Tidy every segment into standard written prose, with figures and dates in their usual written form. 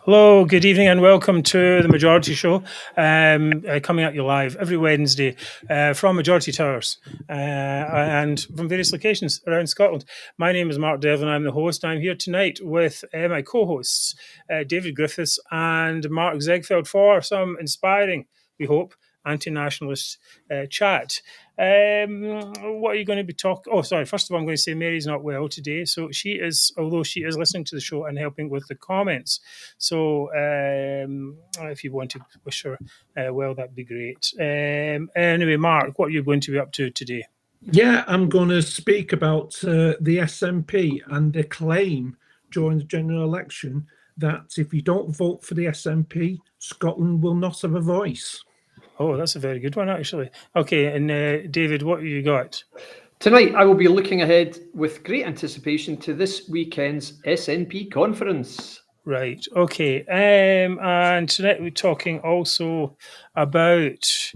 Hello, good evening, and welcome to the Majority Show, coming at you live every Wednesday from Majority Towers and from various locations around Scotland. My name is Mark Devlin. I'm the host. I'm here tonight with my co-hosts, David Griffiths and Mark Zegveldt, for some inspiring, we hope, anti-nationalist chat. What are you going to be talking? Oh, sorry. First of all, I'm going to say Mary's not well today, so she is, although she is listening to the show and helping with the comments. So if you want to wish her well, that'd be great. Anyway, Mark, what are you going to be up to today? Yeah, I'm going to speak about the SNP and the claim during the general election that if you don't vote for the SNP, Scotland will not have a voice. Oh, that's a very good one, actually. Okay, and David, what have you got? Tonight, I will be looking ahead with great anticipation to this weekend's SNP Conference. Right, okay. And tonight we're talking also about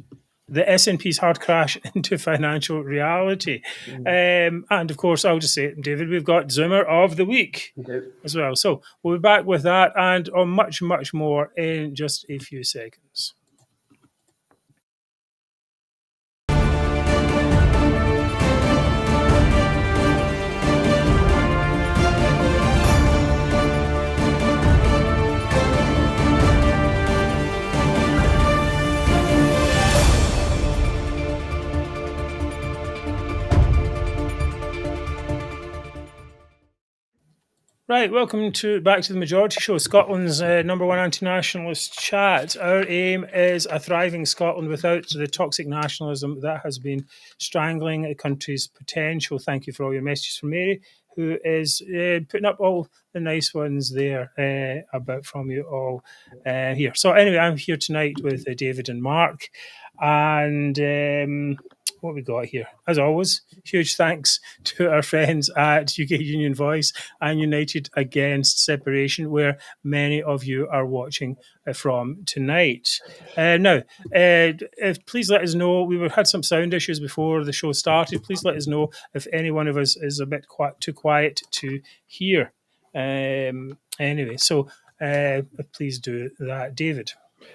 the SNP's hard crash into financial reality. And of course, I'll just say it, David, we've got Zoomer of the Week as well. So we'll be back with that and on much, much more in just a few seconds. Right, welcome back to the Majority Show, Scotland's number one anti-nationalist chat. Our aim is a thriving Scotland without the toxic nationalism that has been strangling a country's potential. Thank you for all your messages from Mary, who is putting up all the nice ones there about from you all here. So anyway, I'm here tonight with David and Mark, and what we got here? As always, huge thanks to our friends at UK Union Voice and United Against Separation, where many of you are watching from tonight. Now, please let us know. We had some sound issues before the show started. Please let us know if any one of us is a bit too quiet to hear. Anyway, so please do that, David.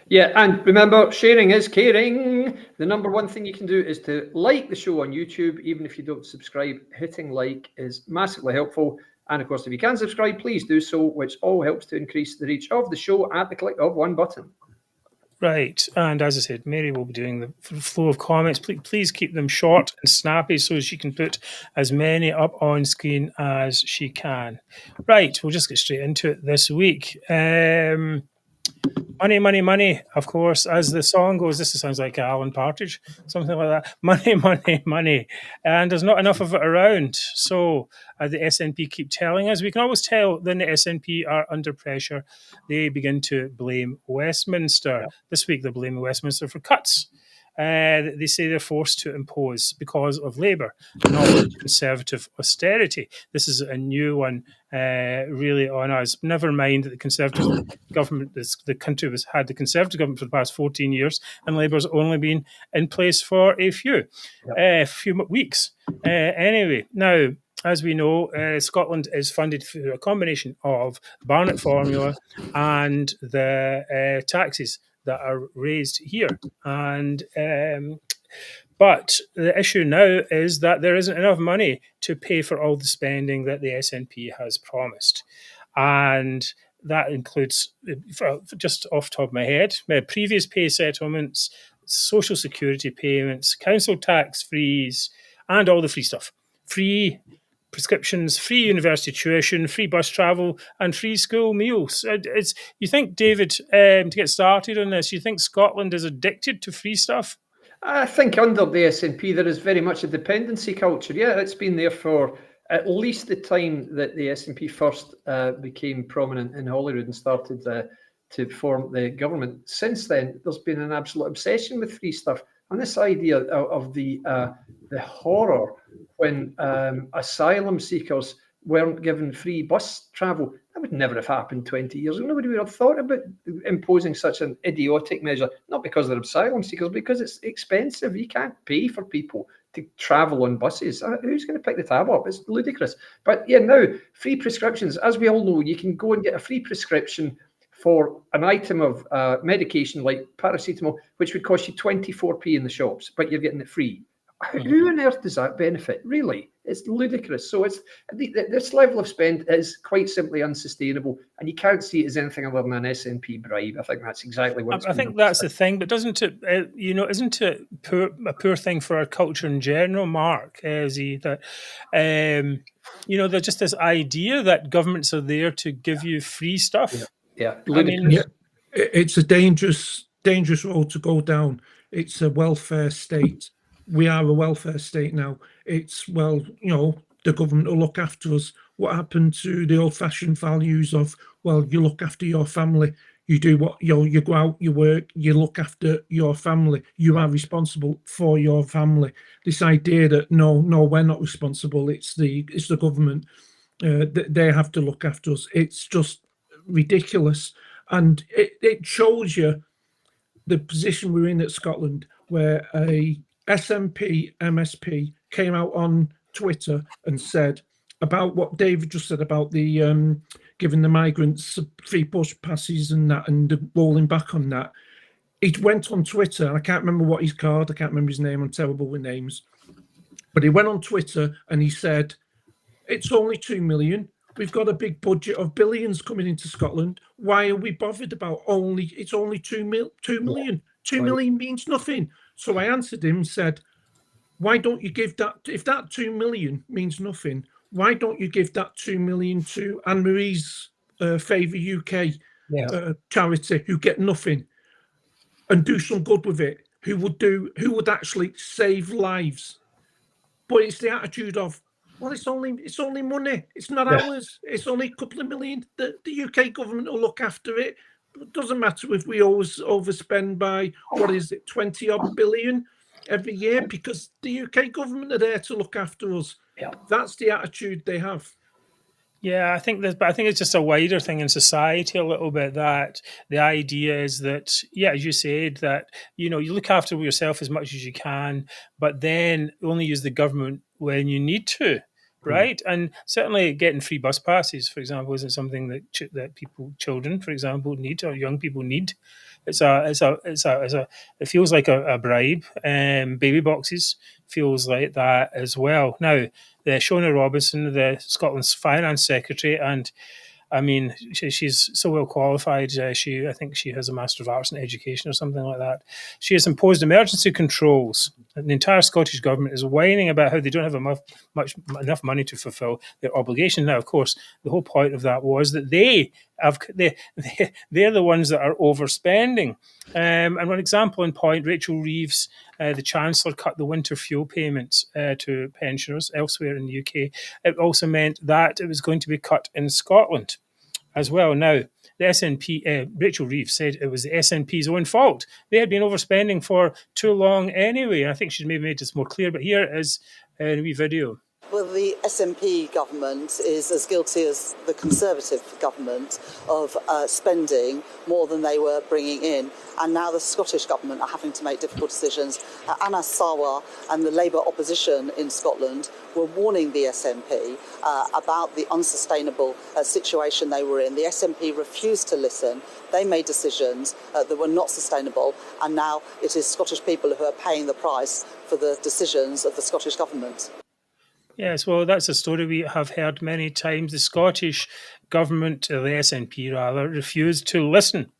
Yeah, and remember, sharing is caring. The number one thing you can do is to like the show on YouTube, even if you don't subscribe. Hitting like is massively helpful. And of course, if you can subscribe, please do so, which all helps to increase the reach of the show at the click of one button. Right, and as I said, Mary will be doing the flow of comments. Please keep them short and snappy so she can put as many up on screen as she can. Right, we'll just get straight into it this week. Money, money, money, of course, as the song goes, this sounds like Alan Partridge, something like that. Money, money, money. And there's not enough of it around. So the SNP keep telling us, we can always tell when the SNP are under pressure, they begin to blame Westminster. Yeah. This week they're blaming Westminster for cuts. They say they're forced to impose because of Labour, not Conservative austerity. This is a new one, really, on us. Never mind that the Conservative government, the country had the Conservative government for the past 14 years, and Labour's only been in place for a few weeks. Anyway, now, as we know, Scotland is funded through a combination of the Barnett formula and the taxes that are raised here. And but the issue now is that there isn't enough money to pay for all the spending that the SNP has promised. And that includes, just off the top of my head, previous pay settlements, social security payments, council tax frees, and all the free stuff. Free prescriptions, free university tuition, free bus travel, and free school meals. You think, David, to get started on this, you think Scotland is addicted to free stuff? I think under the SNP there is very much a dependency culture. Yeah, it's been there for at least the time that the SNP first became prominent in Holyrood and started to form the government. Since then, there's been an absolute obsession with free stuff. And this idea of the horror when asylum seekers weren't given free bus travel, that would never have happened 20 years ago. Nobody would have thought about imposing such an idiotic measure, not because they're asylum seekers, because it's expensive. You can't pay for people to travel on buses. Who's going to pick the tab up? It's ludicrous. But yeah, now, free prescriptions. As we all know, you can go and get a free prescription for an item of medication like paracetamol, which would cost you 24p in the shops, but you're getting it free. Who on earth does that benefit? Really, it's ludicrous. So this level of spend is quite simply unsustainable, and you can't see it as anything other than an SNP bribe. I think that's exactly what I think that's the thing. But doesn't it, isn't it a poor thing for our culture in general, Mark? There's just this idea that governments are there to give you free stuff. Yeah, I mean, it's a dangerous road to go down. It's a welfare state. We are a welfare state now. It's, the government will look after us. What happened to the old-fashioned values of, you look after your family, you do what, you go out, you work, you look after your family, you are responsible for your family. This idea that, no, we're not responsible, it's the government, they have to look after us. It's just ridiculous. And it shows you the position we're in at Scotland, where a SNP MSP came out on Twitter and said about what David just said about the giving the migrants free bus passes and that, and rolling back on that. He went on Twitter, and I can't remember what he's called. I can't remember his name. I'm terrible with names. But he went on Twitter and he said, it's only 2 million. We've got a big budget of billions coming into Scotland. Why are we bothered about it's only 2 million? 2 million means nothing. So I answered him and said, why don't you give that, if that 2 million means nothing, why don't you give that 2 million to Anne-Marie's Favour UK charity, who get nothing, and do some good with it, who would actually save lives? But it's the attitude of, it's only money. It's not ours. It's only a couple of million. The UK government will look after it. It doesn't matter if we always overspend by, 20 odd billion every year, because the UK government are there to look after us. Yeah. That's the attitude they have. Yeah, I think it's just a wider thing in society a little bit, that the idea is that, as you said, that, you look after yourself as much as you can, but then only use the government when you need to, right? And certainly getting free bus passes, for example, isn't something that children, for example, need, or young people need. It feels like a bribe. Baby boxes feels like that as well. Now, the Shona Robinson, the Scotland's finance secretary, and I mean, she's so well qualified. I think she has a Master of Arts in Education or something like that. She has imposed emergency controls, and the entire Scottish government is whining about how they don't have enough money to fulfil their obligation. Now, of course, the whole point of that was that they're the ones that are overspending. And one example in point, Rachel Reeves, the Chancellor, cut the winter fuel payments to pensioners elsewhere in the UK. It also meant that it was going to be cut in Scotland as well. Now, the SNP, Rachel Reeves said it was the SNP's own fault. They had been overspending for too long anyway. I think she's maybe made this more clear, but here is a wee video. Well, the SNP government is as guilty as the Conservative government of spending more than they were bringing in. And now the Scottish government are having to make difficult decisions. Anna Sawar and the Labour opposition in Scotland were warning the SNP about the unsustainable situation they were in. The SNP refused to listen. They made decisions that were not sustainable. And now it is Scottish people who are paying the price for the decisions of the Scottish government. Yes, well, that's a story we have heard many times. The Scottish government, or the SNP rather, refused to listen.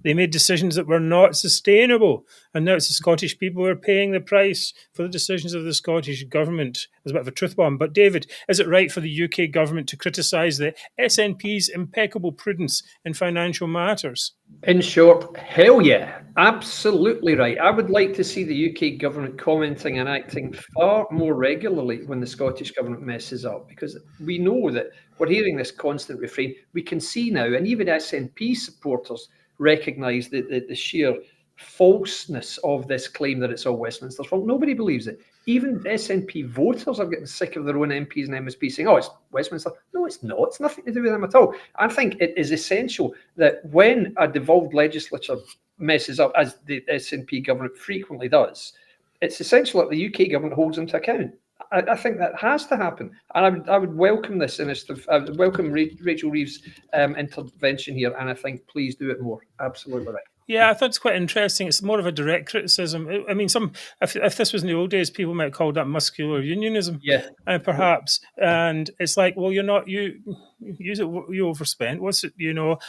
They made decisions that were not sustainable. And now it's the Scottish people who are paying the price for the decisions of the Scottish government. There's a bit of a truth bomb. But David, is it right for the UK government to criticise the SNP's impeccable prudence in financial matters? In short, hell yeah. Absolutely right. I would like to see the UK government commenting and acting far more regularly when the Scottish government messes up, because we know that we're hearing this constant refrain. We can see now, and even SNP supporters recognise the sheer falseness of this claim that it's all Westminster's fault. Nobody believes it. Even SNP voters are getting sick of their own MPs and MSPs saying, it's Westminster. No, it's not. It's nothing to do with them at all. I think it is essential that when a devolved legislature messes up, as the SNP government frequently does, it's essential that the UK government holds them to account. I think that has to happen, and I would welcome this initiative. I would welcome Rachel Reeves' intervention here, and I think please do it more. Absolutely right. Yeah, I thought it's quite interesting. It's more of a direct criticism. I mean, if this was in the old days, people might call that muscular unionism, perhaps. And it's like, well, you overspent. What's it? Now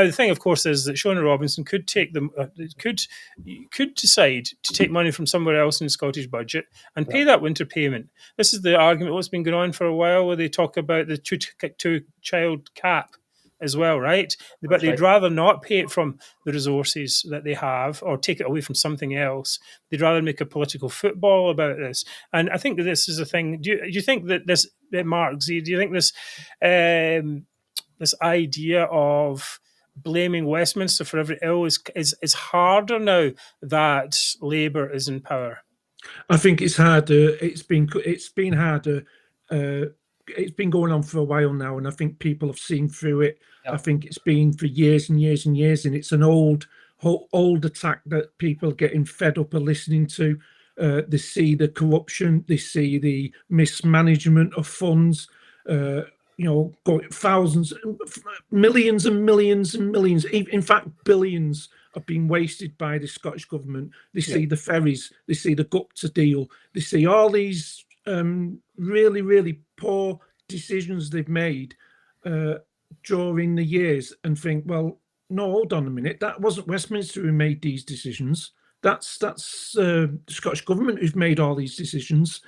the thing, of course, is that Shona Robinson could take them, could decide to take money from somewhere else in the Scottish budget and pay that winter payment. This is the argument what's been going on for a while, where they talk about the two-child cap as well, right? But they'd rather not pay it from the resources that they have or take it away from something else. They'd rather make a political football about this. And I think that this is a thing. Do you think that this, Mark Z, do you think this this idea of blaming Westminster for every ill is harder now that Labour is in power? I think it's harder. It's been harder. It's been going on for a while now, and I think people have seen through it. I think it's been for years and years and years, and it's an old attack that people are getting fed up of listening to. They see the corruption, they see the mismanagement of funds, going thousands, millions and millions and millions, in fact, billions have been wasted by the Scottish government. They see the ferries, they see the Gupta deal, they see all these really, really poor decisions they've made during the years, and think, well, no, hold on a minute, that wasn't Westminster who made these decisions. That's the Scottish government who's made all these decisions.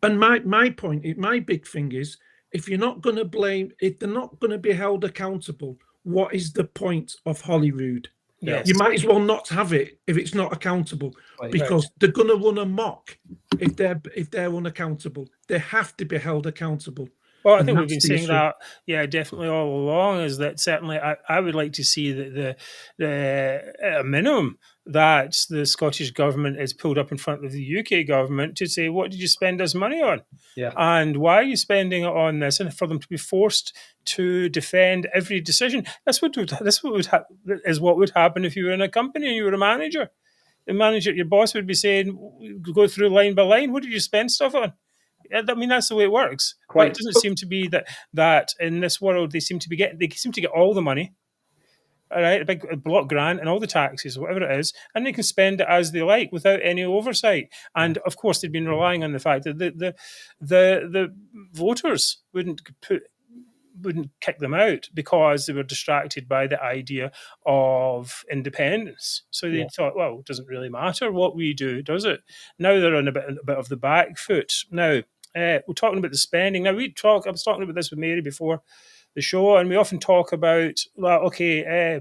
And my big thing is, if you're not going to blame, if they're not going to be held accountable, what is the point of Holyrood? Yes. You might as well not have it if it's not accountable, because they're going to run amok if they're unaccountable. They have to be held accountable. Well, I think we've been saying that, definitely all along. Is that certainly I would like to see that at a minimum that the Scottish government is pulled up in front of the UK government to say, what did you spend this money on? Yeah. And why are you spending it on this? And for them to be forced to defend every decision. What would happen if you were in a company and you were a manager. The manager, your boss would be saying, go through line by line, what did you spend stuff on? I mean, that's the way it works. But it doesn't seem to be that in this world they seem to get all the money, all right, a big block grant and all the taxes, whatever it is, and they can spend it as they like without any oversight. And of course, they've been relying on the fact that the voters wouldn't kick them out because they were distracted by the idea of independence. So they thought, well, it doesn't really matter what we do, does it? Now they're on a bit of the back foot. Now, we're talking about the spending. Now, I was talking about this with Mary before the show, and we often talk about, I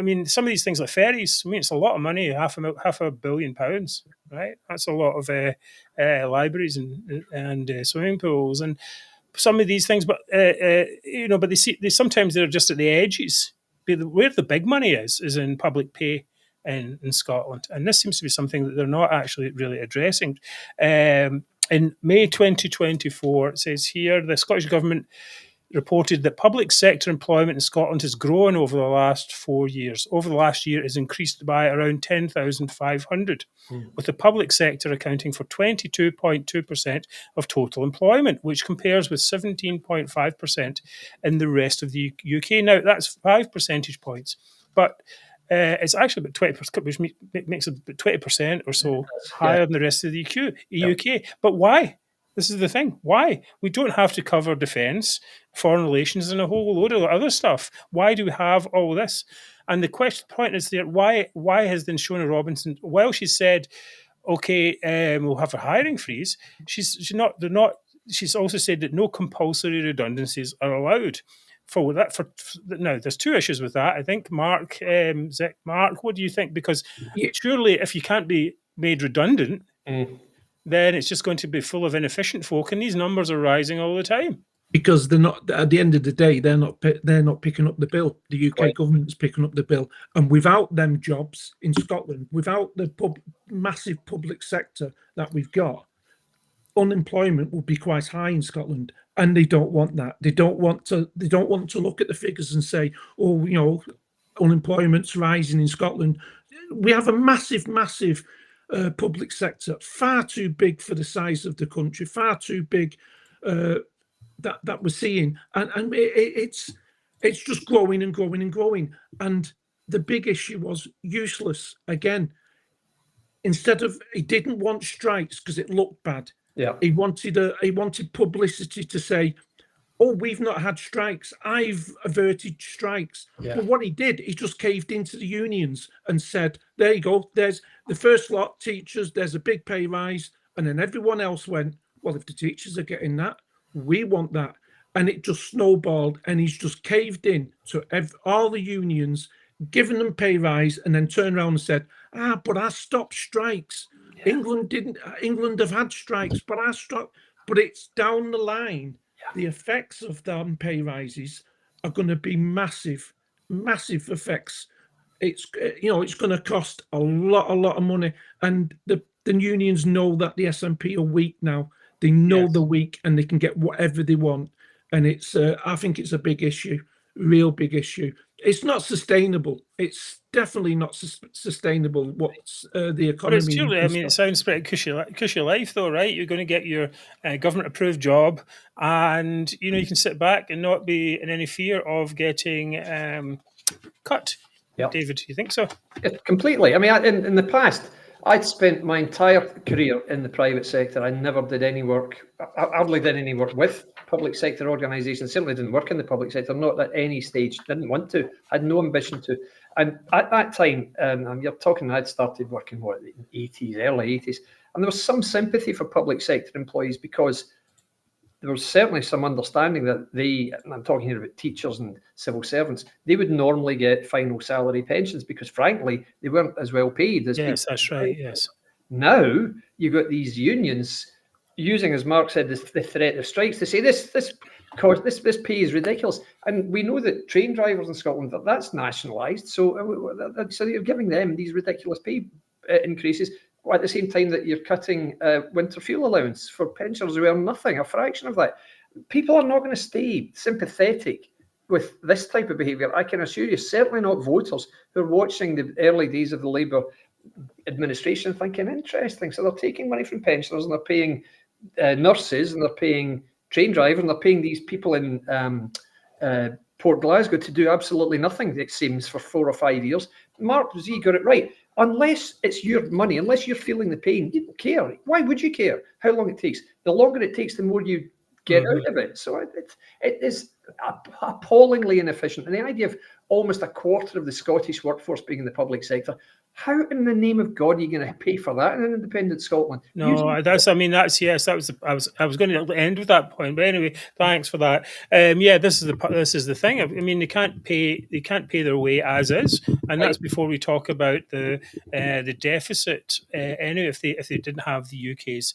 mean, some of these things like ferries, I mean, it's a lot of money, £500 million, right? That's a lot of libraries and swimming pools and some of these things, but but sometimes they're just at the edges. Where the big money is in public pay in Scotland, and this seems to be something that they're not actually really addressing. In May 2024, it says here, the Scottish Government reported that public sector employment in Scotland has grown over the last 4 years. Over the last year, it has increased by around 10,500, with the public sector accounting for 22.2% of total employment, which compares with 17.5% in the rest of the UK. Now, that's 5 percentage points, but it's actually about 20%, which makes it about 20% or so higher than the rest of the UK. But why? This is the thing. Why? We don't have to cover defence, foreign relations, and a whole load of other stuff. Why do we have all this? And the point is there, why has then Shona Robinson, while she said, okay, we'll have a hiring freeze, she's also said that no compulsory redundancies are allowed. Now, there's two issues with that. I think, Mark, what do you think? Because surely if you can't be made redundant, then it's just going to be full of inefficient folk, and these numbers are rising all the time. Because they're not. At the end of the day, they're not picking up the bill. The UK government's picking up the bill, and without them jobs in Scotland, without the massive public sector that we've got, unemployment will be quite high in Scotland, and they don't want that. They don't want to look at the figures and say, oh, unemployment's rising in Scotland. We have a massive public sector, far too big for the size of the country, far too big that we're seeing, and it's just growing and growing and growing. And the big issue was useless again. Instead of, he didn't want strikes because it looked bad. Yeah. He wanted publicity to say, oh, we've not had strikes, I've averted strikes. Yeah. But what he did, he just caved into the unions and said, there you go, there's the first lot, teachers, there's a big pay rise. And then everyone else went, well, if the teachers are getting that, we want that. And it just snowballed, and he's just caved in to all the unions, given them pay rise, and then turned around and said, but I stopped strikes. Yeah. England have had strikes, but I stopped. But it's down the line. The effects of them pay rises are going to be massive effects. It's going to cost a lot of money, and the unions know that the SNP are weak now. They know they're weak, and they can get whatever they want. And it's I think it's a big issue, real big issue. It's not sustainable. It's definitely not sustainable. What's the economy? But it's truly, I mean, it sounds pretty cushy life, though, right? You're going to get your government-approved job, and you can sit back and not be in any fear of getting cut. Yep. David, do you think so? Completely. I mean, in the past, I'd spent my entire career in the private sector. I never did any work. I hardly did any work with public sector organisations. Certainly didn't work in the public sector. Not at any stage. Didn't want to. Had no ambition to. And at that time, you're talking, I'd started working in the 80s, early 80s, and there was some sympathy for public sector employees because there was certainly some understanding that and I'm talking here about teachers and civil servants, they would normally get final salary pensions because, frankly, they weren't as well paid as yes, people. That's right, yes. Now, you've got these unions using, as Mark said, the threat of strikes to say this pay is ridiculous. And we know that train drivers in Scotland, that's nationalised. So you're giving them these ridiculous pay increases at the same time that you're cutting winter fuel allowance for pensioners who earn nothing, a fraction of that. People are not going to stay sympathetic with this type of behaviour. I can assure you, certainly not voters who are watching the early days of the Labour administration thinking, interesting. So they're taking money from pensioners and they're paying nurses and they're paying train drivers and they're paying these people in Port Glasgow to do absolutely nothing, it seems, for 4 or 5 years. Mark Z got it right. Unless it's your money, unless you're feeling the pain, you don't care. Why would you care how long it takes? The longer it takes, the more you get out of it. So it is appallingly inefficient. And the idea of almost a quarter of the Scottish workforce being in the public sector, how in the name of God are you going to pay for that in an independent Scotland? No, that's yes. I was going to end with that point, but anyway, thanks for that. This is the thing. I mean, they can't pay their way as is, and that's before we talk about the deficit. Anyway, if they didn't have the UK's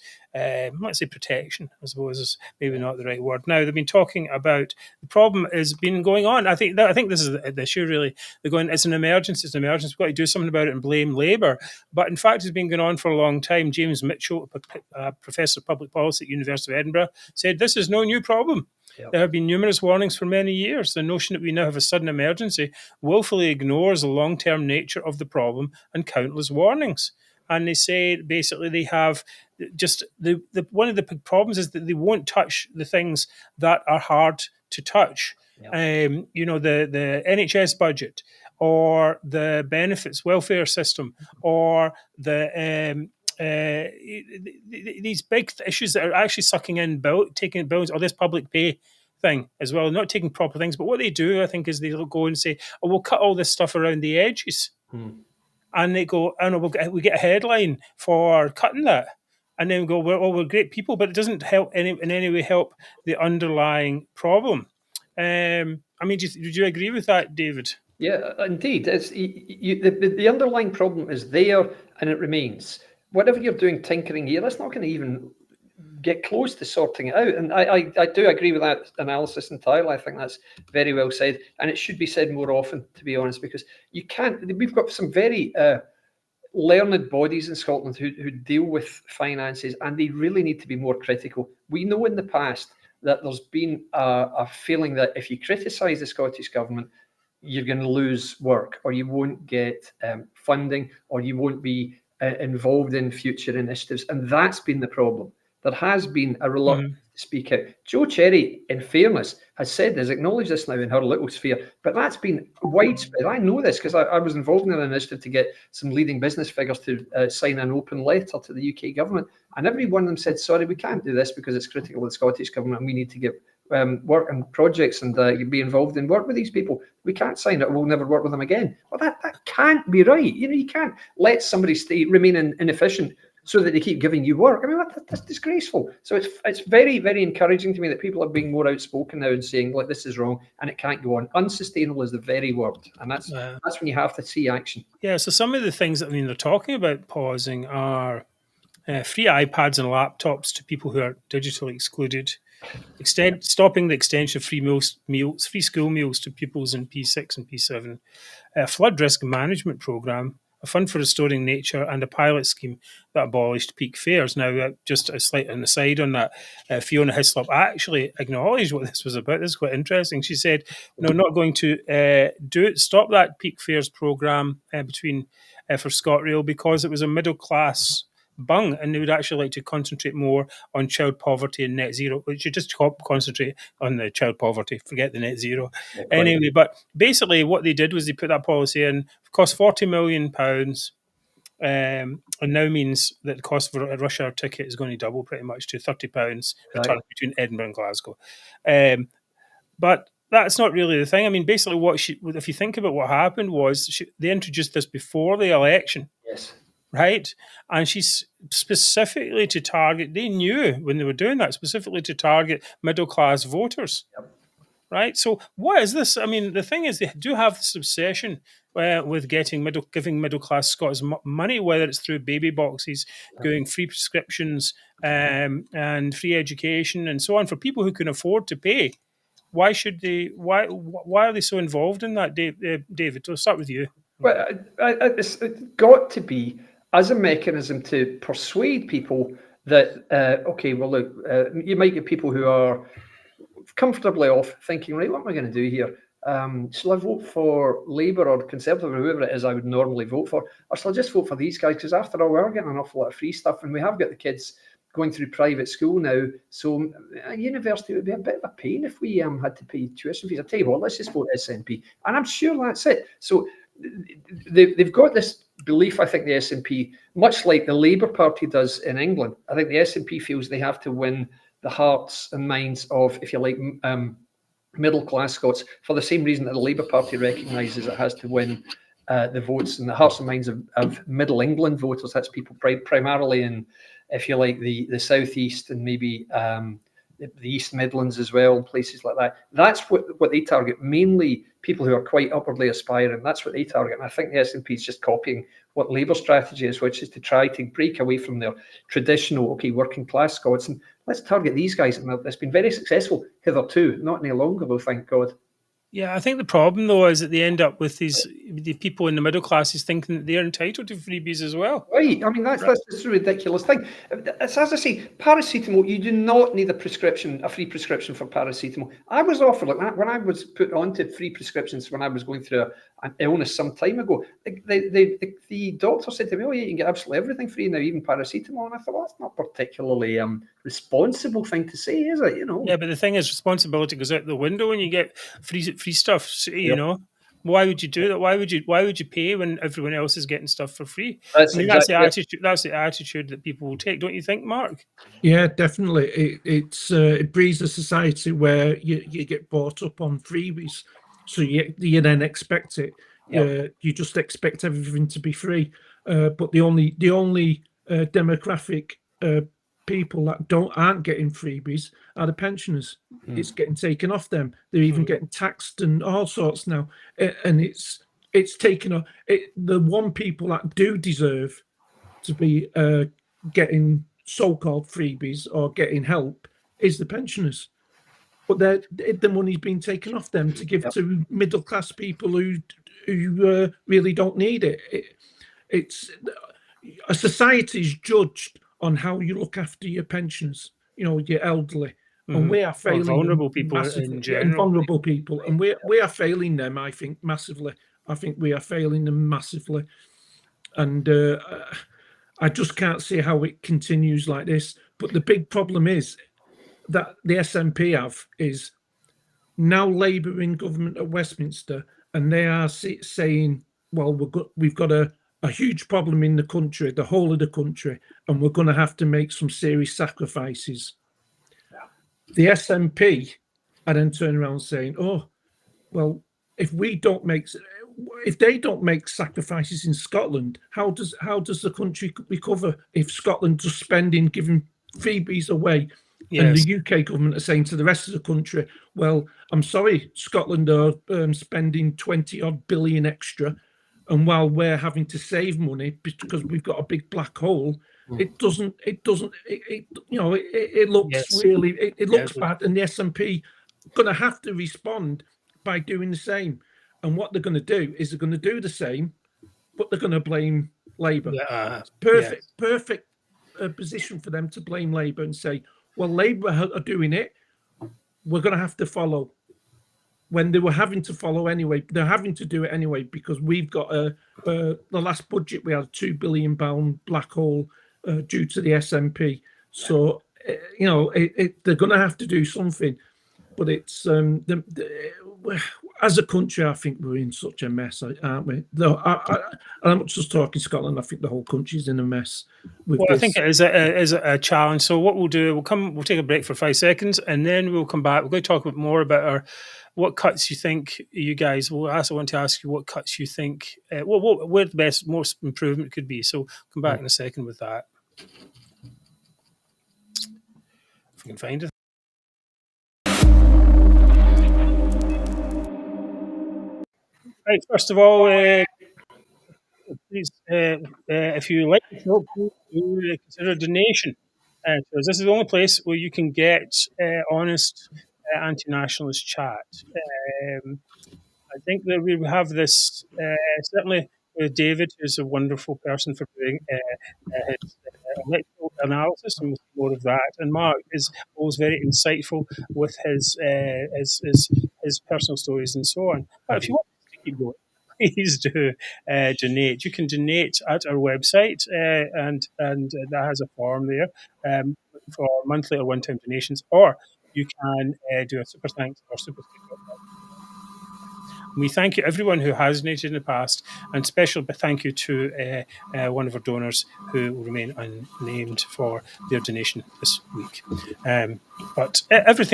let's say protection, I suppose is maybe not the right word. Now they've been talking about the problem has been going on. I think this is the issue really. They're going, it's an emergency. We've got to do something about it and blame Labour. But in fact, it's been going on for a long time. James Mitchell, Professor of Public Policy at the University of Edinburgh, said this is no new problem. Yep. There have been numerous warnings for many years. The notion that we now have a sudden emergency woefully ignores the long-term nature of the problem and countless warnings. And they say basically they have just one of the big problems is that they won't touch the things that are hard to touch. Yep. The NHS budget, or the benefits welfare system, or the these big issues that are actually sucking in taking bills, or this public pay thing as well, not taking proper things. But what they do, I think, is they go and say, "Oh, we'll cut all this stuff around the edges," and they go, "And we get a headline for cutting that." And then we go, we're great people, but it doesn't help in any way help the underlying problem. I mean, do you agree with that, David? Yeah, indeed. It's the underlying problem is there and it remains. Whatever you're doing tinkering here, that's not going to even get close to sorting it out. And I do agree with that analysis entirely. I think that's very well said. And it should be said more often, to be honest, because you can't, we've got some very learned bodies in Scotland who deal with finances, and they really need to be more critical. We know in the past that there's been a feeling that if you criticise the Scottish Government, you're going to lose work, or you won't get funding, or you won't be involved in future initiatives, and that's been the problem. There has been a reluctance to speak out. Joe Cherry, in fairness, has acknowledged this now in her little sphere, but that's been widespread. I know this because I was involved in an initiative to get some leading business figures to sign an open letter to the UK government, and every one of them said, sorry, we can't do this because it's critical of the Scottish government and we need to get work and projects and be involved in work with these people. We can't sign it, we'll never work with them again. Well, that can't be right. You can't let somebody remain inefficient so that they keep giving you work. I mean, that's disgraceful. So it's very, very encouraging to me that people are being more outspoken now and saying, like, this is wrong and it can't go on. Unsustainable is the very word, and that's when you have to see action. Yeah. So some of the things that they're talking about pausing are free iPads and laptops to people who are digitally excluded. Stopping the extension of free school meals to pupils in P6 and P7, a flood risk management programme, a fund for restoring nature, and a pilot scheme that abolished peak fares. Now, just a slight aside on that, Fiona Hislop actually acknowledged what this was about. This is quite interesting. She said, "No, not going to stop that peak fares programme for ScotRail because it was a middle class bung, and they would actually like to concentrate more on child poverty and net zero." Which you just concentrate on the child poverty, forget the net zero. Anyway, but basically what they did was they put that policy in. It cost £40 million, and now means that the cost of a rush hour ticket is going to double pretty much to £30 return between Edinburgh and Glasgow. But that's not really the thing. I mean, basically, if you think about what happened was they introduced this before the election. Yes. Right. And she's specifically to target, they knew when they were doing that, specifically to target middle class voters. Yep. Right. So what is this? I mean, the thing is, they do have this obsession with giving middle class Scots money, whether it's through baby boxes, going free prescriptions, and free education and so on for people who can afford to pay. Why should they? Why are they so involved in that, David? I'll start with you. Well, it's got to be as a mechanism to persuade people that, okay, well, look, you might get people who are comfortably off thinking, right, what am I going to do here? Shall I vote for Labour or Conservative or whoever it is I would normally vote for? Or shall I just vote for these guys? Because after all, we're getting an awful lot of free stuff, and we have got the kids going through private school now. So a university would be a bit of a pain if we had to pay tuition fees. I tell you what, let's just vote SNP. And I'm sure that's it. So they've got this belief, I think, the SNP, much like the Labour Party does in England. I think the SNP feels they have to win the hearts and minds of, if you like, middle-class Scots for the same reason that the Labour Party recognises it has to win the votes and the hearts and minds of Middle England voters. That's people primarily in, if you like, the southeast and maybe the East Midlands as well, places like that. That's what they target, mainly people who are quite upwardly aspiring. That's what they target. And I think the SNP is just copying what Labour's strategy is, which is to try to break away from their traditional, working class Scots. And let's target these guys. And it's been very successful hitherto, not any longer though, thank God. Yeah, I think the problem, though, is that they end up with the people in the middle classes thinking that they're entitled to freebies as well. Right. I mean, that's just a ridiculous thing. It's, as I say, paracetamol, you do not need a free prescription for paracetamol. I was offered, like, when I was put onto free prescriptions when I was going through an illness some time ago, the doctor said to me, oh, yeah, you can get absolutely everything free now, even paracetamol. And I thought, well, that's not particularly responsible thing to say, is it? Yeah, but the thing is, responsibility goes out the window when you get free stuff. So, why would you do that? Why would you pay when everyone else is getting stuff for free? That's the attitude. That's the attitude that people will take, don't you think, Mark? Yeah, definitely. It breeds a society where you get bought up on freebies, so you then expect it. You just expect everything to be free. But the only demographic people that aren't getting freebies are the pensioners. It's getting taken off them. They're even getting taxed and all sorts now, and it's taken the one people that do deserve to be getting so-called freebies or getting help is the pensioners, but the money's been taken off them to give to middle-class people who really don't need it. It's a society's judged on how you look after your pensioners, your elderly, and we are failing vulnerable people in general. Vulnerable people, and we are failing them. I think we are failing them massively, and I just can't see how it continues like this. But the big problem is that the SNP is now Labour in government at Westminster, and they are saying, well, we've got a huge problem in the country, the whole of the country, and we're going to have to make some serious sacrifices. The SNP are then turning around saying, oh, well, if they don't make sacrifices in Scotland, how does the country recover if Scotland just spending, giving freebies away? Yes. And the UK government are saying to the rest of the country, well, I'm sorry, Scotland are spending 20 odd billion extra, and while we're having to save money because we've got a big black hole, it looks bad, and the SNP going to have to respond by doing the same. And what they're going to do is they're going to do the same, but they're going to blame Labour. Perfect position for them to blame Labour and say, well, Labour are doing it, we're going to have to follow. When they were having to follow anyway, they're having to do it anyway, because we've got the last budget, we had a £2 billion black hole due to the SNP. So, they're going to have to do something. But it's as a country, I think we're in such a mess, aren't we? I'm not just talking Scotland. I think the whole country's in a mess. I think it is a challenge. So what we'll do, we'll take a break for 5 seconds, and then we'll come back. We're going to talk a bit more about what cuts you think you guys will ask. I want to ask you what cuts you think, where the most improvement could be. So come back in a second with that. If we can find it. Right, first of all, please, if you like the show, please consider a donation. Because this is the only place where you can get honest anti-nationalist chat. I think that we have this, certainly with David, who's a wonderful person for doing his electoral analysis, and more of that. And Mark is always very insightful with his personal stories and so on. But if you want to keep going, please do donate. You can donate at our website, and that has a form there for monthly or one-time donations, or you can do a super thanks or super sticker. We thank you, everyone who has donated in the past, and special thank you to one of our donors who will remain unnamed for their donation this week. But every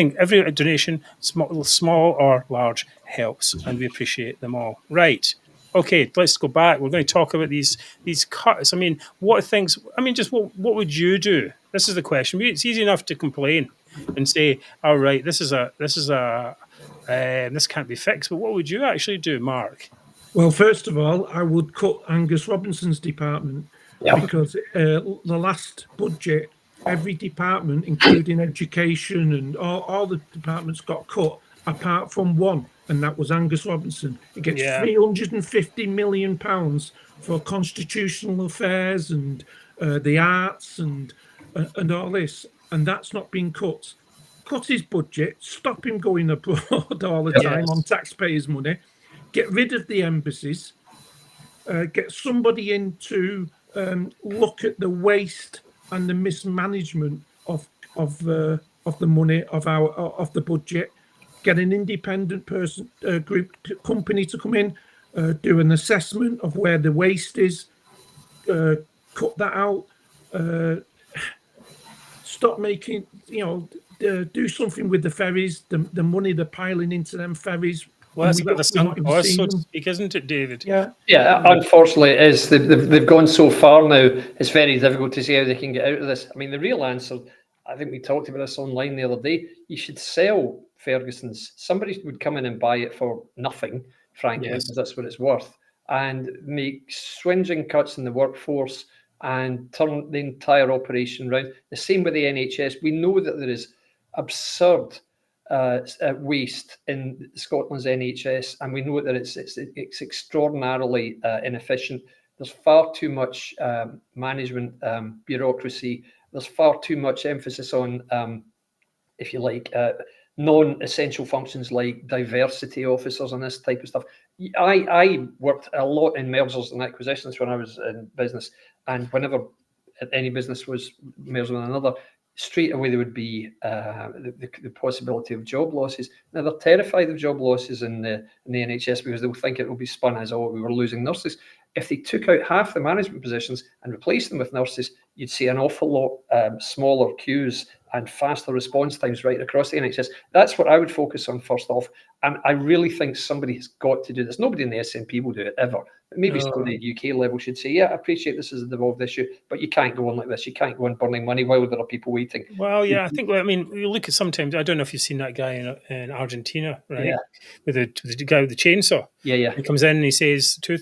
donation, small or large, helps, and we appreciate them all. Right. Okay, let's go back. We're going to talk about these cuts. I mean, what would you do? This is the question. It's easy enough to complain and say, all right, this can't be fixed. But what would you actually do, Mark? Well, first of all, I would cut Angus Robinson's department, because the last budget, every department, including education and all the departments, got cut apart from one, and that was Angus Robinson. He gets £350 million for constitutional affairs and the arts and all this, and that's not been cut. Cut his budget, stop him going abroad all the time on taxpayers' money, get rid of the embassies, get somebody in to look at the waste and the mismanagement of the money of the budget, get an independent company to come in, do an assessment of where the waste is, cut that out, stop making, do something with the ferries, the money they're piling into them ferries. Well, that's about the sunk cost, so to speak, isn't it, David? Yeah, unfortunately it is. They've gone so far now, it's very difficult to see how they can get out of this. I mean, the real answer, I think we talked about this online the other day, you should sell Ferguson's. Somebody would come in and buy it for nothing, frankly, because that's what it's worth, and make swinging cuts in the workforce and turn the entire operation around. The same with the NHS. We know that there is absurd waste in Scotland's NHS, and we know that it's extraordinarily inefficient. There's far too much management bureaucracy. There's far too much emphasis on, if you like, non-essential functions like diversity officers and this type of stuff. I worked a lot in mergers and acquisitions when I was in business, and whenever any business was merged with another, straight away there would be the possibility of job losses. Now they're terrified of job losses in the NHS because they'll think it will be spun as, oh, we were losing nurses. If they took out half the management positions and replaced them with nurses, you'd see an awful lot smaller queues and faster response times right across the NHS. That's what I would focus on first off. And I really think somebody has got to do this. Nobody in the SNP will do it ever. But maybe somebody at UK level should say, yeah, I appreciate this is a devolved issue, but you can't go on like this. You can't go on burning money while there are people waiting. Well, yeah, I think, I mean, you look at sometimes, I don't know if you've seen that guy in Argentina, right? Yeah. With the guy with the chainsaw. Yeah. He comes in and he says two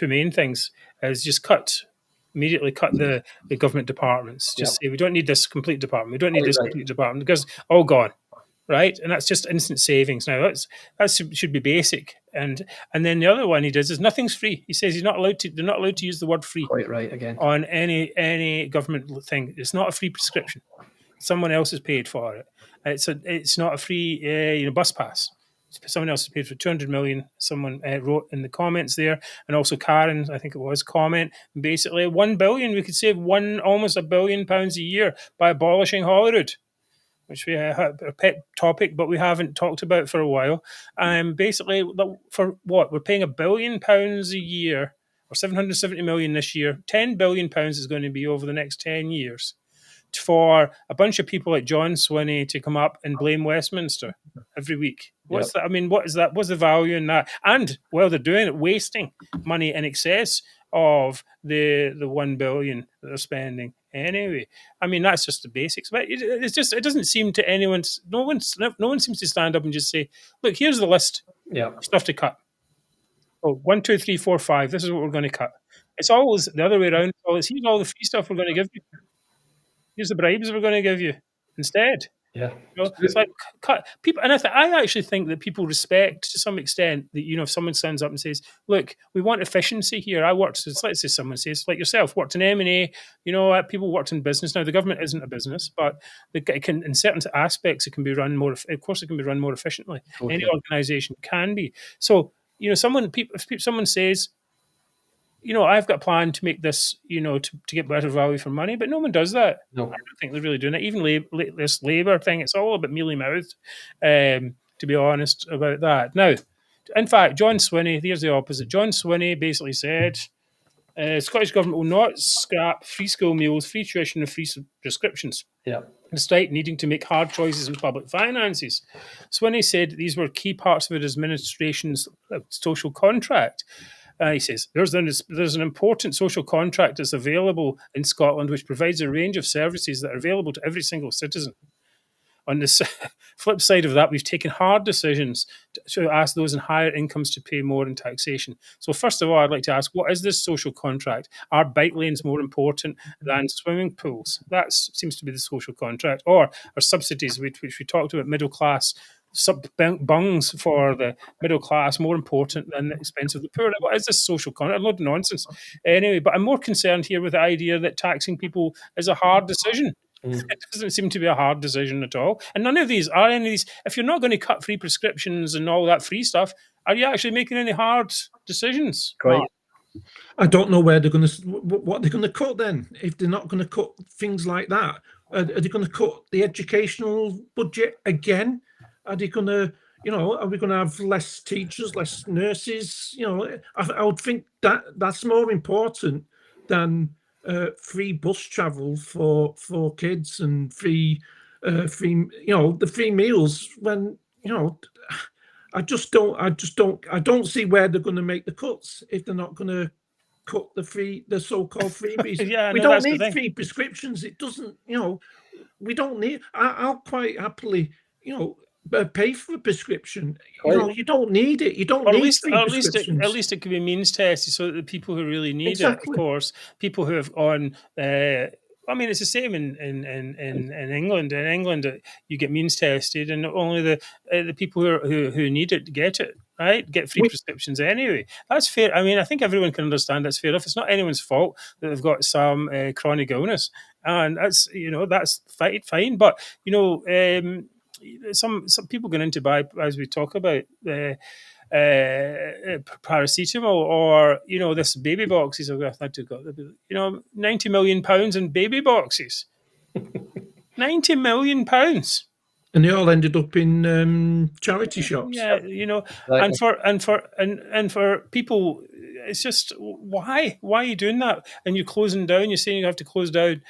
main things is just immediately cut the government departments. Just say, we don't need this complete department. We don't need this complete department because all gone, right? And that's just instant savings. Now that should be basic. And then the other one he does is nothing's free. He says they're not allowed to use the word free. Quite right again. On any government thing. It's not a free prescription. Someone else has paid for it. It's not a free bus pass. Someone else has paid for 200 million. Someone wrote in the comments there, and also Karen, I think it was, comment. Basically, 1 billion. We could save almost £1 billion a year by abolishing Holyrood, which we have a pet topic, but we haven't talked about for a while. Basically, for what we're paying £1 billion a year, or 770 million this year. £10 billion is going to be over the next 10 years. For a bunch of people like John Swinney to come up and blame Westminster every week. What's that? I mean, what is that? What's the value in that? And while they're doing it, wasting money in excess of the 1 billion that they're spending anyway. I mean, that's just the basics. But it doesn't seem to anyone. No one seems to stand up and just say, "Look, here's the list. Stuff to cut. Oh, 1, 2, 3, 4, 5. This is what we're going to cut." It's always the other way around. Here's all the free stuff we're going to give you. Here's the bribes we're going to give you instead. Yeah, it's like cut people, and I actually think that people respect to some extent that if someone stands up and says, "Look, we want efficiency here." Let's say someone says, like yourself, worked in M&A. People worked in business. Now the government isn't a business, but it can, in certain aspects, it can be run more. Of course, it can be run more efficiently. Totally. Any organisation can be. So if someone says, I've got a plan to make this, to get better value for money, but no one does that. No. I don't think they're really doing it. Even this Labour thing, it's all a bit mealy-mouthed, to be honest about that. Now, in fact, John Swinney, here's the opposite. John Swinney basically said, Scottish Government will not scrap free school meals, free tuition and free prescriptions. Yeah. Despite needing to make hard choices in public finances. Swinney said these were key parts of his administration's social contract. He says, there's an important social contract that's available in Scotland which provides a range of services that are available to every single citizen. On the flip side of that, we've taken hard decisions to ask those in higher incomes to pay more in taxation. So first of all, I'd like to ask, what is this social contract? Are bike lanes more important than swimming pools? That seems to be the social contract. Or are subsidies, which we talked about, middle class, bungs for the middle class more important than the expense of the poor? What is this social contract? A lot of nonsense. Anyway, but I'm more concerned here with the idea that taxing people is a hard decision. It doesn't seem to be a hard decision at all. And none of these are any of these. If you're not going to cut free prescriptions and all that free stuff, are you actually making any hard decisions? Right. I don't know where what they're going to cut then. If they're not going to cut things like that, are they going to cut the educational budget again? Are they going to, are we going to have less teachers, less nurses? I would think that's more important than free bus travel for kids and free the free meals. When I don't see where they're going to make the cuts if they're not going to cut the so-called freebies. We don't need free prescriptions. It doesn't. We don't need. I'll quite happily pay for a prescription. You don't need it. You don't need free prescriptions. At least it can be means tested so that the people who really need it, of course, people who have gone. It's the same in England. In England, you get means tested, and only the people who need it get it. Right, get free prescriptions anyway. That's fair. I think everyone can understand that's fair enough. It's not anyone's fault that they've got some chronic illness, and that's fine. But some people going into buy, as we talk about, paracetamol, or this baby boxes. I had to go, £90 million in baby boxes. £90 million. And they all ended up in charity shops. Yeah, and for people, it's just why are you doing that? And you're closing down. You're saying you have to close down,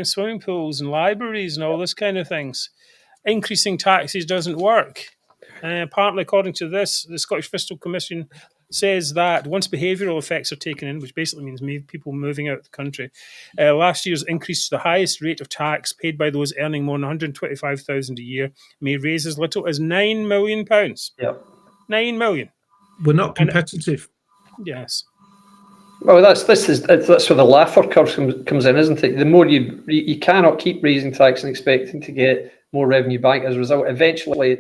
swimming pools and libraries and all this kind of things. Increasing taxes doesn't work. Partly, according to this, the Scottish Fiscal Commission says that once behavioural effects are taken in, which basically means people moving out of the country, last year's increase to the highest rate of tax paid by those earning more than £125,000 a year may raise as little as £9 million. Yeah. £9 million. We're not competitive. Yes. Well, that's where the Laffer Curve comes in, isn't it? The more you cannot keep raising tax and expecting to get more revenue back as a result. Eventually,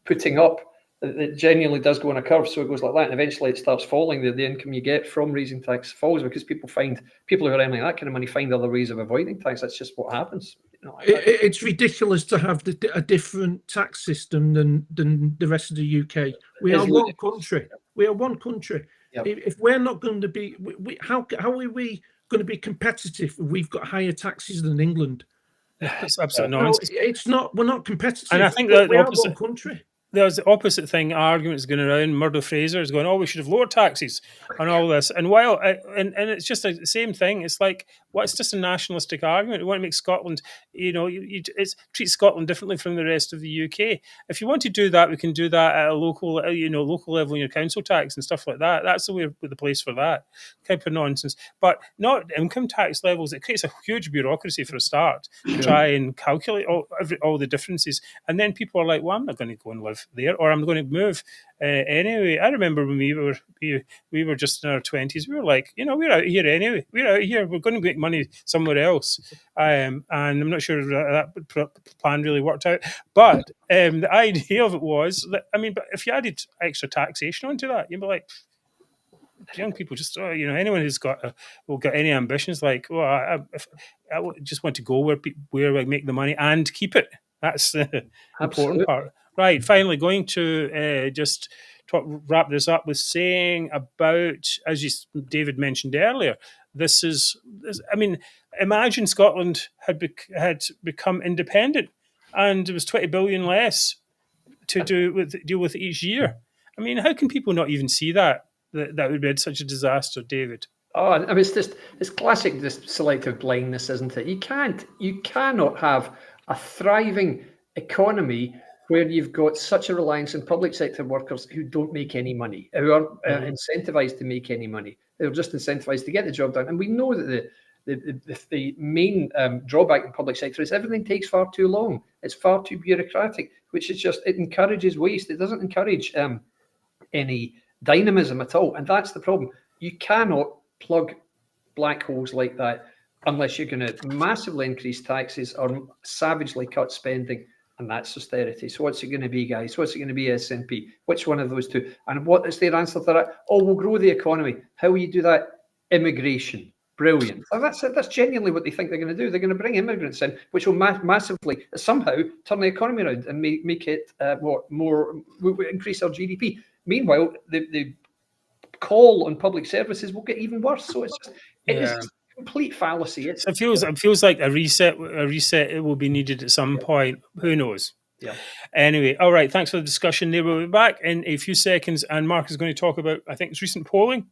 putting up, it genuinely does go on a curve, so it goes like that, and eventually it starts falling. The income you get from raising tax falls because people who are earning that kind of money find other ways of avoiding tax. That's just what happens. It's ridiculous to have a different tax system than the rest of the UK. We are one country. We are one country. Yep. If we're not going to be, how are we going to be competitive if we've got higher taxes than England? It's absolute nonsense. No, it's not. We're not competitive. And I think that we are one country. There's the opposite thing. Arguments going around. Murdo Fraser is going, "Oh, we should have lowered taxes and all this." And while and it's just the same thing. It's like, it's just a nationalistic argument. We want to make Scotland, treat Scotland differently from the rest of the UK. If you want to do that, we can do that at a local level in your council tax and stuff like that. That's the place for that type of nonsense. But not income tax levels. It creates a huge bureaucracy for a start to try and calculate all the differences, and then people are like, "Well, I'm not going to go and live there, or I'm going to move anyway." I remember when we were just in our 20s, we were like, we're out here anyway. We're out here. We're going to make money somewhere else. And I'm not sure that plan really worked out. But the idea of it was that, but if you added extra taxation onto that, you'd be like, young people just, anyone who's will get any ambitions, like, I just want to go where I make the money and keep it. That's the important part. Right, finally, going to just wrap this up with saying about, as David mentioned earlier, imagine Scotland had become independent and there was 20 billion less to deal with each year. How can people not even see that would be such a disaster, David? Oh, it's classic, this selective blindness, isn't it? You cannot have a thriving economy where you've got such a reliance on public sector workers who don't make any money, who aren't incentivized to make any money. They're just incentivized to get the job done. And we know that the main drawback in public sector is everything takes far too long. It's far too bureaucratic, which is it encourages waste. It doesn't encourage any dynamism at all. And that's the problem. You cannot plug black holes like that unless you're going to massively increase taxes or savagely cut spending. And that's austerity. So what's it going to be, guys? What's it going to be, SNP? Which one of those two? And what is their answer to that? Oh, we'll grow the economy. How will you do that? Immigration. Brilliant. And that's genuinely what they think they're going to do. They're going to bring immigrants in, which will massively, somehow, turn the economy around and make it increase our GDP. Meanwhile, the call on public services will get even worse. So it's just complete fallacy. It feels like a reset. It will be needed at some point. Who knows? Yeah. Anyway, all right. Thanks for the discussion. We'll be back in a few seconds, and Mark is going to talk about, I think, it's recent polling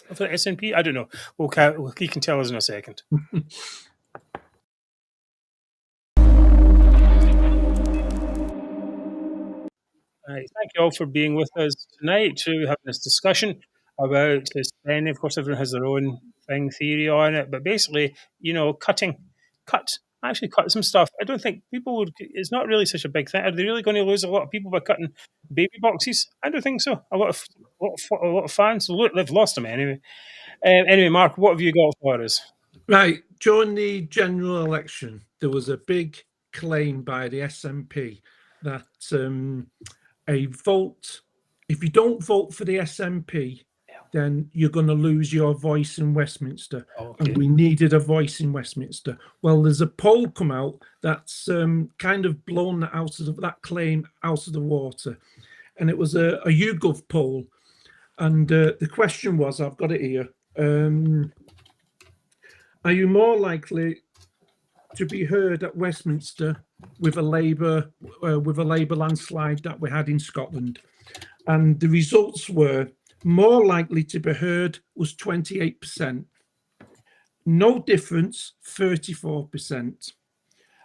for the SNP. I don't know. He can tell us in a second. Right, thank you all for being with us tonight to have this discussion about spending. Of course, everyone has their own theory on it, but basically, cut some stuff. I don't think people would. It's not really such a big thing. Are they really going to lose a lot of people by cutting baby boxes? I don't think so. A lot of fans. They've lost them anyway. Anyway, Mark, what have you got for us? Right, during the general election, there was a big claim by the SNP that a vote, if you don't vote for the SNP, then you're going to lose your voice in Westminster. Okay. And we needed a voice in Westminster. Well, there's a poll come out that's kind of blown that claim out of the water. And it was a YouGov poll. And the question was, I've got it here. Are you more likely to be heard at Westminster with a Labour landslide that we had in Scotland? And the results were more likely to be heard was 28%. No difference, 34%.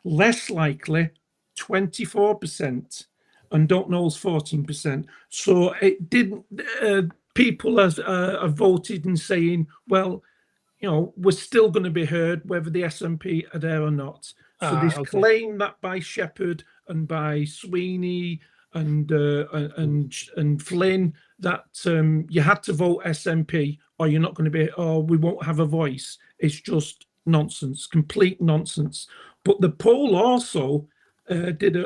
Less likely, 24%. And don't know is 14%. So it didn't. People have voted and saying, well, you know, we're still going to be heard whether the SNP are there or not. So this claim that by Shepherd and by Sweeney and Flynn that you had to vote SNP or you're not going to be, or we won't have a voice, it's just nonsense, complete nonsense. But the poll also did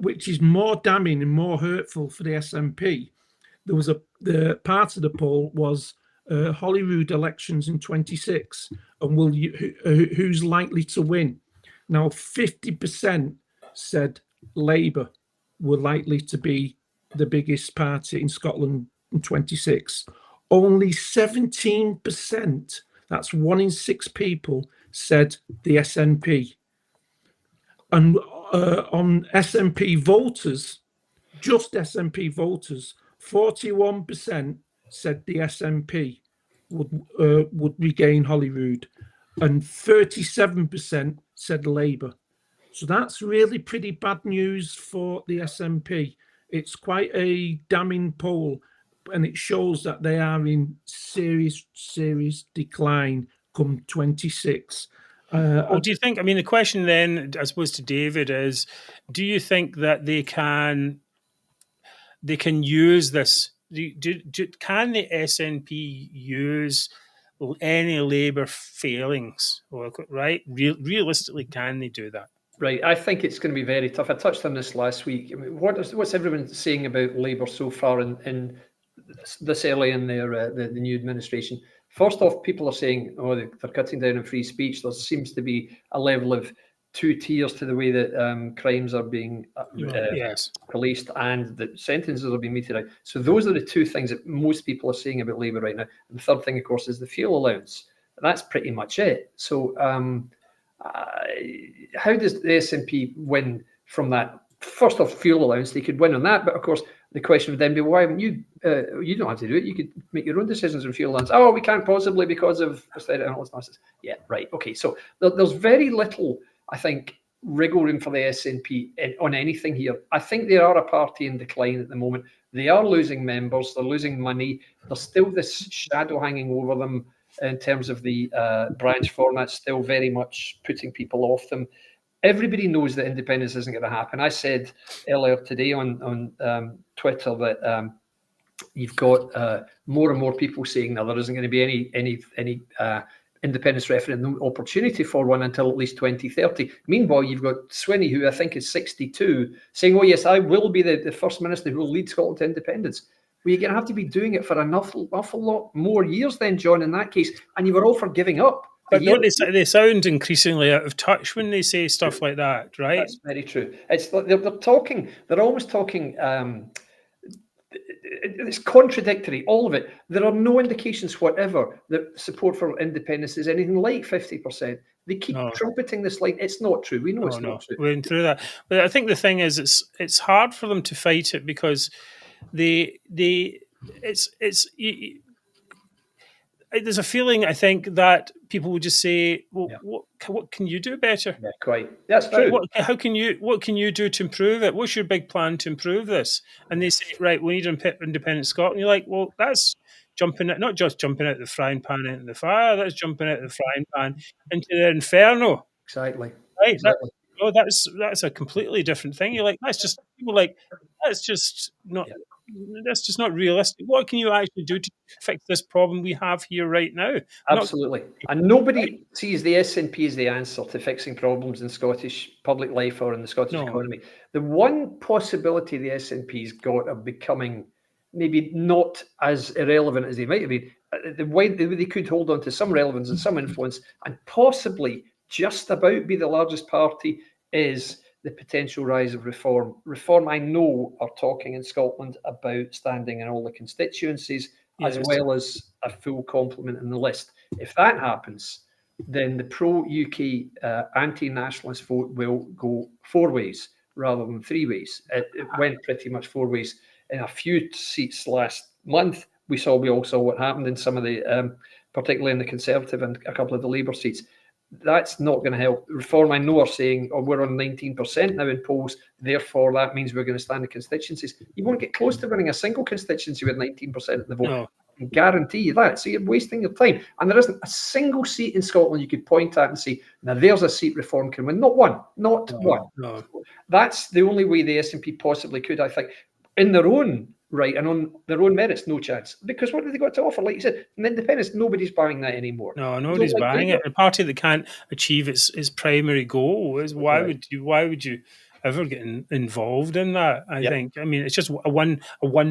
which is more damning and more hurtful for the SNP. There was the part of the poll was Holyrood elections in 26, and who's likely to win? Now 50% said Labour were likely to be the biggest party in Scotland in 26. Only 17%, that's 1 in 6 people, said the SNP. And on SNP voters, just SNP voters, 41% said the SNP would regain Holyrood, and 37% said Labour. So that's really pretty bad news for the SNP. It's quite a damning poll, and it shows that they are in serious decline come 26. Well, do you think, I mean, the question then, I suppose, to David is, do you think that they can use this? Can the SNP use any Labour failings? Right? Realistically, can they do that? Right, I think it's going to be very tough. I touched on this last week. I mean, what's everyone saying about Labour so far in this early in their the new administration? First off, people are saying, oh, they're cutting down on free speech. There seems to be a level of 2 tiers to the way that crimes are being policed and that sentences are being meted out. So those are the 2 things that most people are saying about Labour right now. And the third thing, of course, is the fuel allowance. And that's pretty much it. So how does the SNP win from that? First off, fuel allowance, they could win on that. But of course, the question would then be, why haven't you? You don't have to do it. You could make your own decisions on fuel allowance. Oh, we can't possibly because of austerity. Yeah, right. Okay. So there's very little, I think, wriggle room for the SNP on anything here. I think they are a party in decline at the moment. They are losing members. They're losing money. There's still this shadow hanging over them in terms of the branch format, still very much putting people off them. Everybody knows that independence isn't going to happen. I said earlier today on Twitter that you've got more and more people saying now there isn't going to be any independence referendum opportunity for one until at least 2030. Meanwhile, you've got Swinney, who I think is 62, saying, oh yes, I will be the First Minister who will lead Scotland to independence. Well, you're going to have to be doing it for an awful lot more years then, John, in that case. And you were all for giving up. But don't they sound increasingly out of touch when they say stuff like that, right? That's very true. They're almost talking, it's contradictory, all of it. There are no indications whatever that support for independence is anything like 50%. They keep trumpeting this line. It's not true. We know it's not true. We went through that. But I think the thing is, it's hard for them to fight it because there's a feeling, I think, that people would just say, well, what can you do better? Yeah, quite. That's true. What can you do to improve it? What's your big plan to improve this? And they say, right, we need independent Scotland. You're like, well, that's not just jumping out the frying pan into the fire, that's jumping out the frying pan into the inferno. Exactly. Right? Exactly. That's a completely different thing. You're like, that's just not... Yeah. That's just not realistic. What can you actually do to fix this problem we have here right now? Absolutely. And nobody sees the SNP as the answer to fixing problems in Scottish public life or in the Scottish economy. The one possibility the SNP's got of becoming maybe not as irrelevant as they might have been the way they could hold on to some relevance and some influence and possibly just about be the largest party is the potential rise of Reform. Reform, I know, are talking in Scotland about standing in all the constituencies, as well as a full complement in the list. If that happens, then the pro-UK anti-nationalist vote will go 4 ways rather than 3 ways. It went pretty much 4 ways in a few seats last month. We all saw what happened in some of the, particularly in the Conservative and a couple of the Labour seats. That's not going to help. Reform, I know, are saying, oh, we're on 19% now in polls, therefore that means we're going to stand in constituencies. You won't get close to winning a single constituency with 19% of the vote. No. I can guarantee you that. So you're wasting your time. And there isn't a single seat in Scotland you could point at and say, now there's a seat Reform can win. Not one. Not one. No. That's the only way the SNP possibly could, I think. In their own right and on their own merits, no chance. Because what have they got to offer? Like you said, an independence, nobody's buying that anymore. No, nobody's buying it. A party that can't achieve its primary goal is why would you ever get involved in that? I think. I mean, it's just a one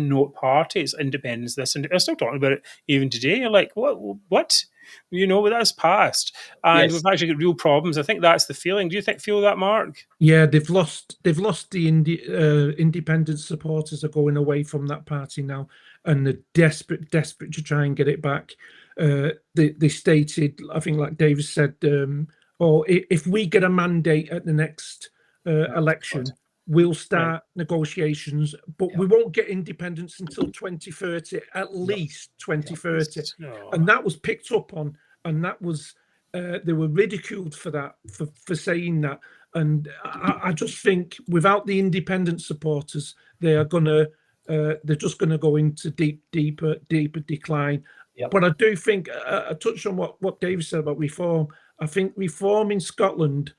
note party. It's independence. This and they're still talking about it even today. You're like, what? You know, that's passed, and we've actually got real problems. I think that's the feeling. Do you feel that, Mark? Yeah, they've lost the independent supporters are going away from that party now, and they're desperate to try and get it back. They stated, I think, like David said, if we get a mandate at the next election, we'll start negotiations, but we won't get independence until 2030, at least 2030. And that was picked up on, and that was they were ridiculed for that, for saying that. And I just think without the independent supporters, they're just gonna go into deeper decline. But I do think I touched on what David said about Reform. I think Reform in Scotland,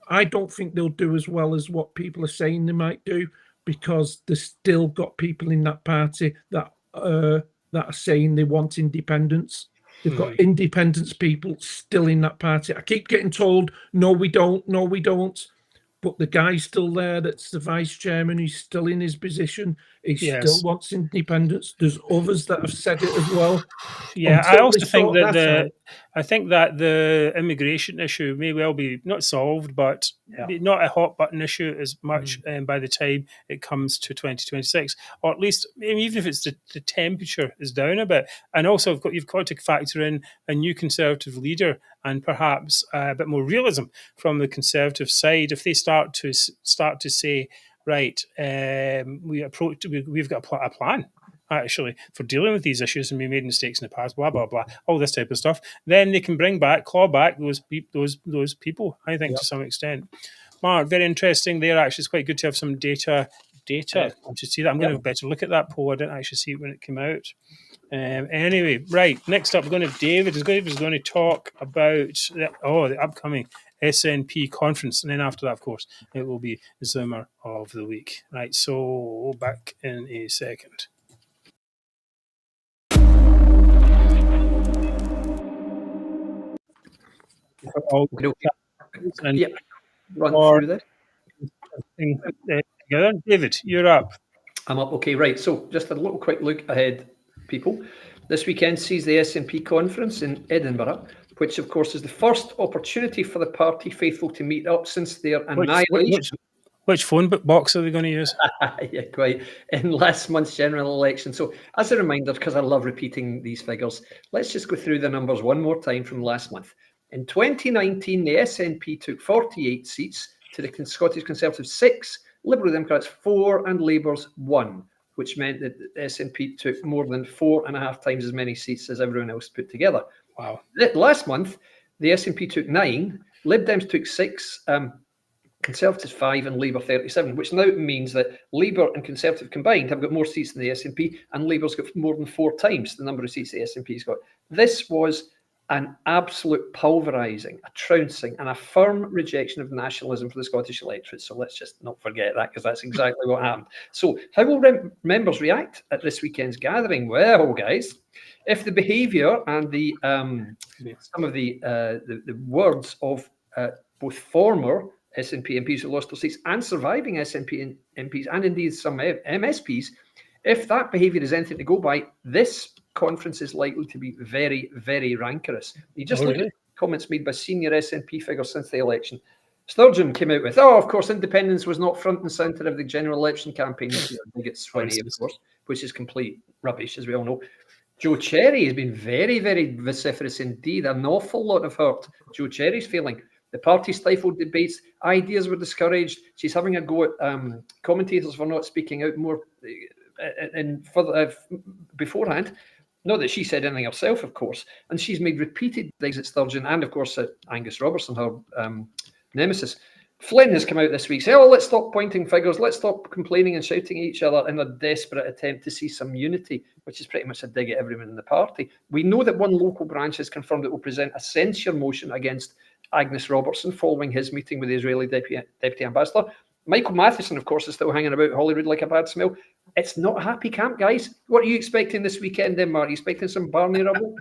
I don't think they'll do as well as what people are saying they might do, because there's still got people in that party that are saying they want independence. They've got independence people still in that party. I keep getting told, no, we don't. But the guy's still there. That's the vice chairman. He's still in his position. He still wants independence. There's others that have said it as well. Yeah, I also think that the immigration issue may well be not solved, but not a hot button issue as much by the time it comes to 2026, or at least even if it's the temperature is down a bit. And also you've got to factor in a new Conservative leader and perhaps a bit more realism from the Conservative side. If they start to say, right, we've got a plan actually for dealing with these issues, and we made mistakes in the past, blah blah blah, all this type of stuff, then they can claw back those people. I think to some extent. Mark, very interesting there. Actually, it's quite good to have some data. I should see that. I'm going to better look at that poll. I didn't actually see it when it came out. Anyway, right. Next up, we're going to have David. David is going to talk about the upcoming SNP conference, and then after that, of course, it will be Zoomer of the Week. Right. So back in a second. Run through this. Together. David, you're up. I'm up. Okay, right. So just a little quick look ahead, people. This weekend sees the SNP Conference in Edinburgh, which of course is the first opportunity for the party faithful to meet up since their annihilation. Which phone box are they going to use? Yeah, quite. In last month's general election. So as a reminder, because I love repeating these figures, let's just go through the numbers one more time from last month. In 2019, the SNP took 48 seats to the Scottish Conservatives 6, Liberal Democrats 4, and Labour's 1, which meant that the SNP took more than 4.5 times as many seats as everyone else put together. Wow. Last month, the SNP took 9, Lib Dems took 6, Conservatives 5, and Labour 37, which now means that Labour and Conservative combined have got more seats than the SNP, and Labour's got more than 4 times the number of seats the SNP's got. This was an absolute pulverising, a trouncing, and a firm rejection of nationalism for the Scottish electorate. So let's just not forget that, because that's exactly what happened. So how will members react at this weekend's gathering? Well, guys, if the behaviour and the some of the words of both former SNP MPs who lost their seats and surviving SNP MPs and indeed some MSPs, if that behaviour is anything to go by, this conference is likely to be very, very rancorous. You just look at comments made by senior SNP figures since the election. Sturgeon came out with, of course, independence was not front and centre of the general election campaign this year. I think it's 20, of course, which is complete rubbish, as we all know. Joe Cherry has been very, very vociferous indeed. An awful lot of hurt Joe Cherry's feeling. The party stifled debates. Ideas were discouraged. She's having a go at commentators for not speaking out more beforehand. Not that she said anything herself, of course. And she's made repeated digs at Sturgeon and, of course, at Angus Robertson, her nemesis. Flynn has come out this week saying, let's stop pointing fingers, let's stop complaining and shouting at each other in a desperate attempt to see some unity, which is pretty much a dig at everyone in the party. We know that one local branch has confirmed it will present a censure motion against Angus Robertson following his meeting with the Israeli deputy ambassador. Michael Matheson, of course, is still hanging about Holyrood like a bad smell. It's not a happy camp, guys. What are you expecting this weekend then, Mark? Are you expecting some Barney rubble?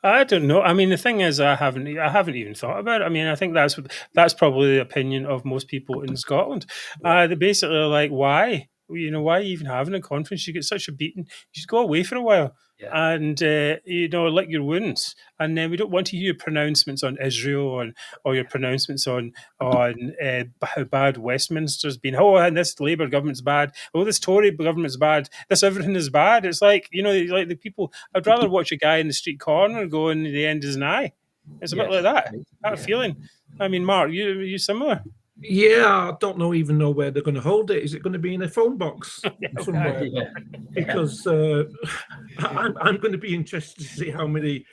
I don't know. I mean, the thing is, I haven't even thought about it. I mean, I think that's probably the opinion of most people in Scotland. They basically are like, why? Why are you even having a conference? You get such a beating. You should go away for a while and lick your wounds. And then we don't want to hear your pronouncements on Israel or your pronouncements on how bad Westminster's been. Oh, and this Labour government's bad. Oh, this Tory government's bad. This everything is bad. It's like, like the people. I'd rather watch a guy in the street corner going, the end is nigh. It's a bit like that feeling. I mean, Mark, you similar? Yeah, I don't even know where they're going to hold it. Is it going to be in a phone box somewhere? Because I'm going to be interested to see how many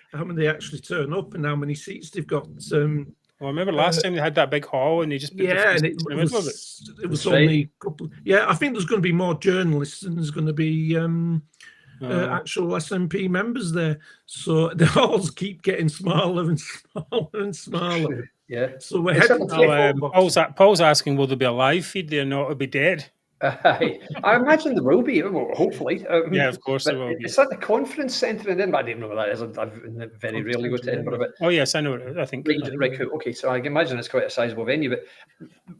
actually turn up and how many seats they've got. Well, I remember last time they had that big hall and they just put and it was only a couple. Yeah, I think there's going to be more journalists and there's going to be actual SNP members there. So the halls keep getting smaller and smaller and smaller. Yeah. So we're heading to Paul's asking, will there be a live feed there? No, it'll be dead. I imagine there will be, hopefully. Yeah, of course there will be. It's at the conference centre in Edinburgh. I don't know what that is. I very rarely go to Edinburgh. But yes, I know it. I think. Right, okay, so I can imagine it's quite a sizable venue. But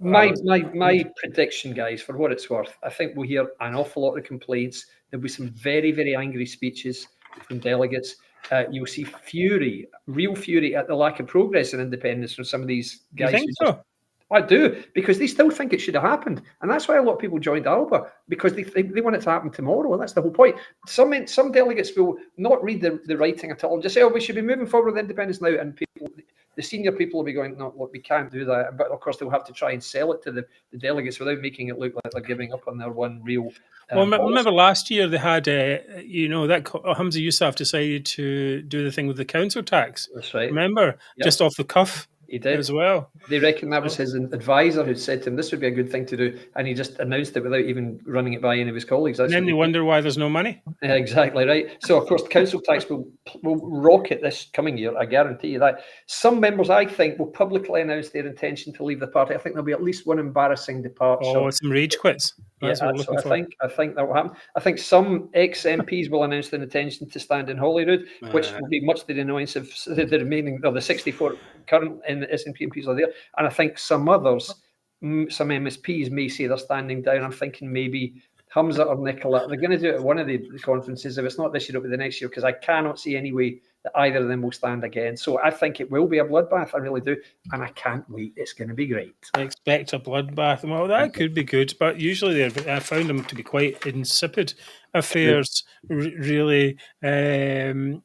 my prediction, guys, for what it's worth, I think we'll hear an awful lot of complaints. There'll be some very, very angry speeches from delegates. You'll see real fury at the lack of progress and independence from some of these guys. You think so? I do, because they still think it should have happened. And that's why a lot of people joined Alba, because they want it to happen tomorrow. And that's the whole point. Some delegates will not read the writing at all, just say, we should be moving forward with independence now. And the senior people will be going, no, look, we can't do that. But of course, they'll have to try and sell it to the delegates without making it look like they're giving up on their one real. Remember last year they had, that Humza Yousaf decided to do the thing with the council tax. That's right. Remember, just off the cuff. He did as well. They reckon that was his advisor who said to him, this would be a good thing to do. And he just announced it without even running it by any of his colleagues. And then they wonder why there's no money. Yeah, exactly right. So, of course, the council tax will rocket this coming year. I guarantee you that. Some members, I think, will publicly announce their intention to leave the party. I think there'll be at least one embarrassing departure. Oh, some rage quits. I think that will happen. I think some ex-MPs will announce their intention to stand in Holyrood, which will be much to the annoyance of the remaining, or the 64 current in the SNP MPs are there. And I think some others, some MSPs may say they're standing down. I'm thinking maybe Humza or Nicola. They're going to do it at one of the conferences. If it's not this year, it'll be the next year, because I cannot see any way that either of them will stand again. So I think it will be a bloodbath. I really do. And I can't wait. It's going to be great. I expect a bloodbath. Well, that could be good. But usually I found them to be quite insipid affairs. Really. The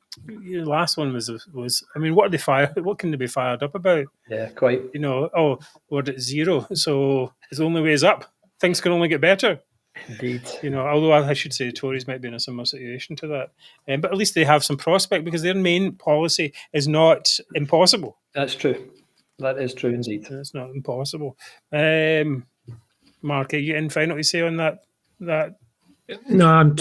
last one was. I mean, what are they fired? What can they be fired up about? Yeah, quite. We're at zero. So the only way is up. Things can only get better. Indeed. Although I should say the Tories might be in a similar situation to that. But at least they have some prospect, because their main policy is not impossible. That's true. That is true indeed. It's not impossible. Mark, are you in final to say on that? No, I'm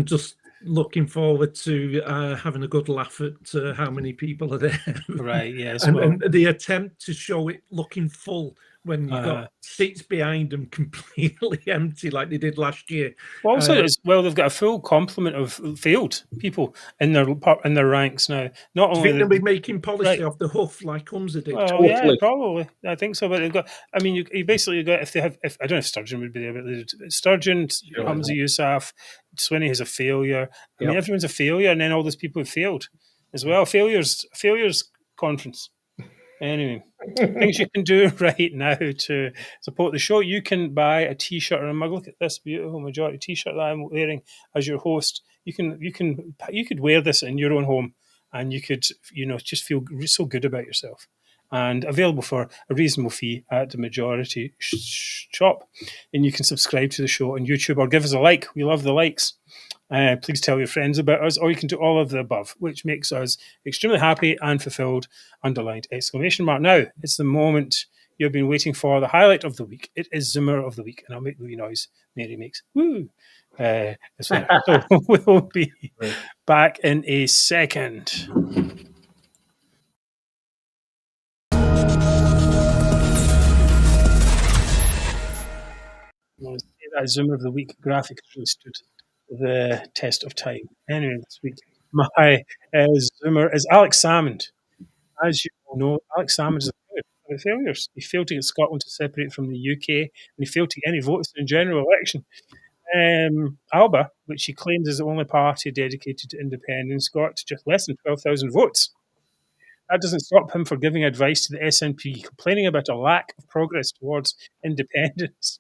just looking forward to having a good laugh at how many people are there. Right, yes. and the attempt to show it looking full when you've got seats behind them completely empty like they did last year. Well, also, they've got a full complement of field people in their ranks now. Not only think they'll be making policy off the hoof like Humza did. Well, yeah, probably. I think so. But they've got. I mean, you basically got if I don't know if Sturgeon would be there, but Sturgeon, Humza Yousaf, Swinney is a failure. I mean, Yep. everyone's a failure, and then all those people who failed as well. Failures conference. Anyway, things you can do right now to support the show. You can buy a T-shirt or a mug. Look at this beautiful majority T-shirt that I'm wearing as your host. You could wear this in your own home, and you could just feel so good about yourself. And available for a reasonable fee at the majority shop. And you can subscribe to the show on YouTube or give us a like. We love the likes. Please tell your friends about us, or you can do all of the above, which makes us extremely happy and fulfilled, underlined exclamation mark. Now, it's the moment you've been waiting for, the highlight of the week. It is Zoomer of the Week, and I'll make the wee noise Mary makes. Woo! As well. So we'll be back in a second. That Zoomer of the Week graphic has really stood the test of time. Anyway, this week, my Zoomer is Alex Salmond. As you all know, Alex Salmond is a failure. He failed to get Scotland to separate from the UK, and he failed to get any votes in the general election. Alba, which he claims is the only party dedicated to independence, got just less than 12,000 votes. That doesn't stop him from giving advice to the SNP, complaining about a lack of progress towards independence.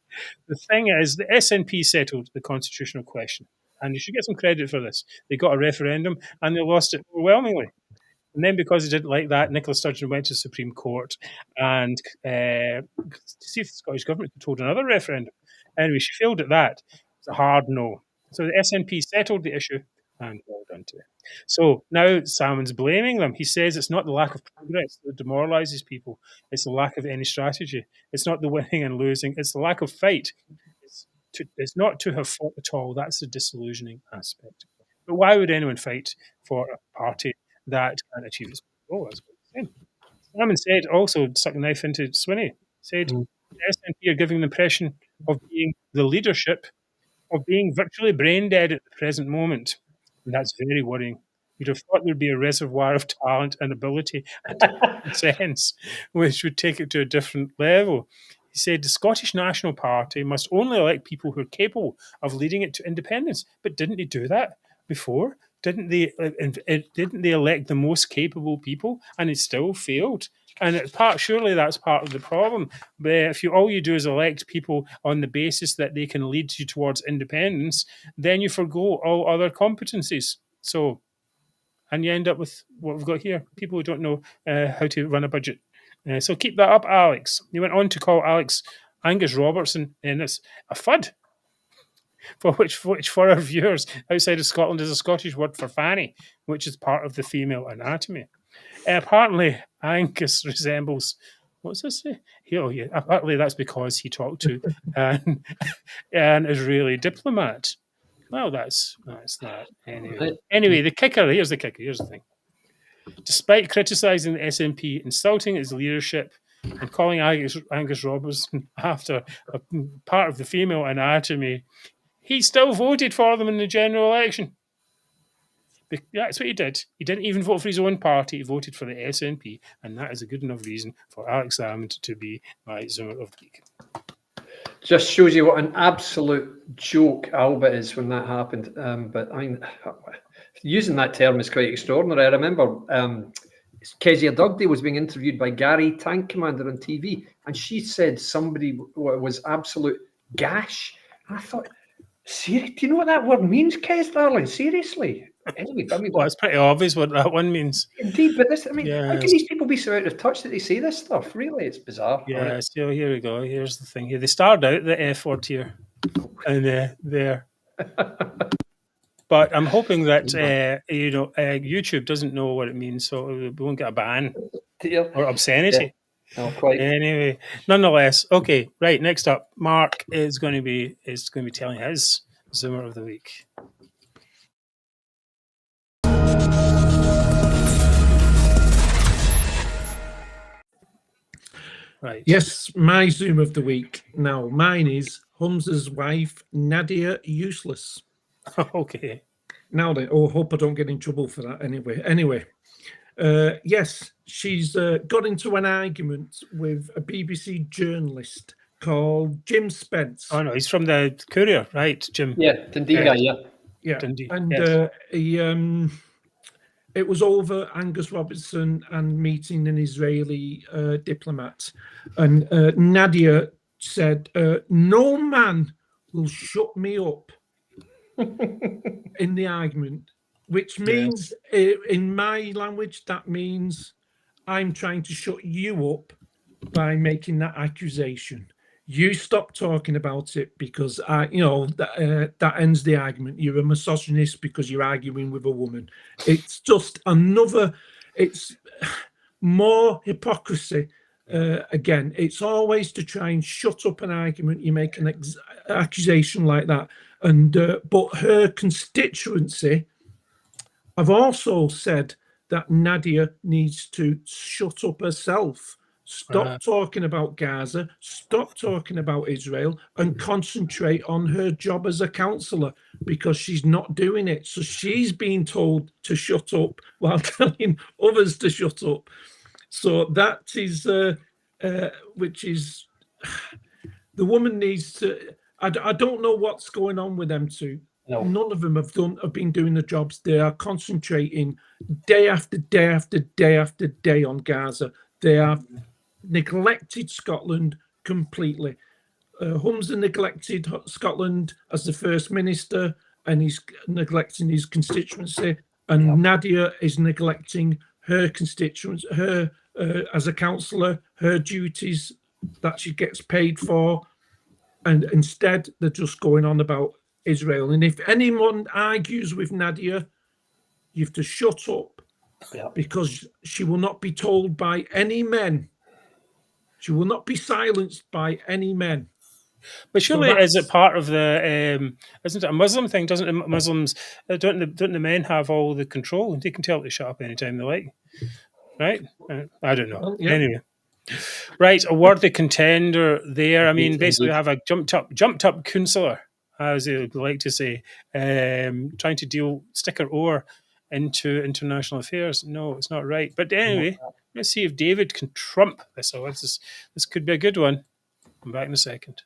The thing is, the SNP settled the constitutional question, and you should get some credit for this. They got a referendum, and they lost it overwhelmingly. And then because he didn't like that, Nicola Sturgeon went to the Supreme Court and to see if the Scottish Government could hold another referendum. Anyway, she failed at that. It's a hard no. So the SNP settled the issue, and well done to it. So now Salmond's blaming them. He says it's not the lack of progress that demoralises people. It's the lack of any strategy. It's not the winning and losing. It's the lack of fight. It's not to have fought at all. That's the disillusioning aspect. But why would anyone fight for a party that can't achieve its goal? That's what he's saying. Salmond said, also stuck a knife into Swinney, said the SNP are giving the impression of being the leadership, of being virtually brain dead at the present moment. And that's very worrying. You'd have thought there'd be a reservoir of talent and ability and sense, which would take it to a different level. He said the Scottish National Party must only elect people who are capable of leading it to independence. But didn't they do that before? Didn't they elect the most capable people, and it still failed? And surely that's part of the problem. But if all you do is elect people on the basis that they can lead you towards independence, then you forgo all other competencies. So, and you end up with what we've got here: people who don't know how to run a budget. So keep that up, Alex. He went on to call Angus Robertson, and it's a FUD. Which for our viewers outside of Scotland is a Scottish word for fanny, which is part of the female anatomy. Apparently, Angus resembles, what's this say? Apparently that's because he talked to an Israeli diplomat. Well, that's that. Anyway, here's the kicker. Here's the thing. Despite criticising the SNP, insulting its leadership, and calling Angus Robertson after a part of the female anatomy, he still voted for them in the general election. That's what he did. He didn't even vote for his own party. He voted for the SNP, and that is a good enough reason for Alex Salmond to be my Zoomer of the Week. Just shows you what an absolute joke Alba is when that happened. But I mean, using that term is quite extraordinary. I remember Kezia Dugdale was being interviewed by Gary Tank Commander on TV, and she said somebody was absolute gash. And I thought, do you know what that word means, Kez, darling? Seriously? Anyway, I mean, well, it's pretty obvious what that one means. Indeed, but this, I mean, how can these people be so out of touch that they say this stuff? Really, it's bizarre. Yeah, right? so here we go. Here's the thing here. They started out the F word here, and there. But I'm hoping that YouTube doesn't know what it means, so we won't get a ban or obscenity. Yeah. No, quite. Anyway, nonetheless, okay. Right, next up, Mark is going to be telling his Zoomer of the Week. Right. Yes, my Zoom of the week. Now, mine is Humza's wife, Nadia Useless. Okay. Now then, hope I don't get in trouble for that anyway. Yes, she's got into an argument with a BBC journalist called Jim Spence. Oh, no, he's from the Courier, right, Jim? Yeah, Dundee guy, yeah. Yeah, Indy. and Yes. it was over Angus Robertson and meeting an Israeli diplomat, and Nadia said, "No man will shut me up in the argument," which means, in my language, that means I'm trying to shut you up by making that accusation. You stop talking about it because that ends the argument. You're a misogynist because you're arguing with a woman. It's just another. It's more hypocrisy. Again, it's always to try and shut up an argument. You make an accusation like that, and but her constituency have also said that Nadia needs to shut up herself. Stop talking about Gaza, stop talking about Israel, and concentrate on her job as a councillor, because she's not doing it. So she's being told to shut up while telling others to shut up. So that is, which is, the woman needs to, I don't know what's going on with them two. No. None of them have been doing the jobs. They are concentrating day after day after day after day on Gaza. They have neglected Scotland completely. Humza neglected Scotland as the First Minister, and he's neglecting his constituency. And Nadia is neglecting her constituents, her as a councillor, her duties that she gets paid for. And instead, they're just going on about Israel. And if anyone argues with Nadia, you have to shut up, because she will not be told by any men. She will not be silenced by any men. But surely, is it part of the? Isn't it a Muslim thing? Doesn't the Muslims don't the men have all the control? They can tell it to shut up anytime they like, right? I don't know. Well, yeah. Anyway, right, a worthy contender there. I mean, basically, we have a jumped up councillor, as they would like to say, trying to stick her oar into international affairs. No, it's not right. But anyway, let's see if David can trump this. So this could be a good one. I'm back in a second.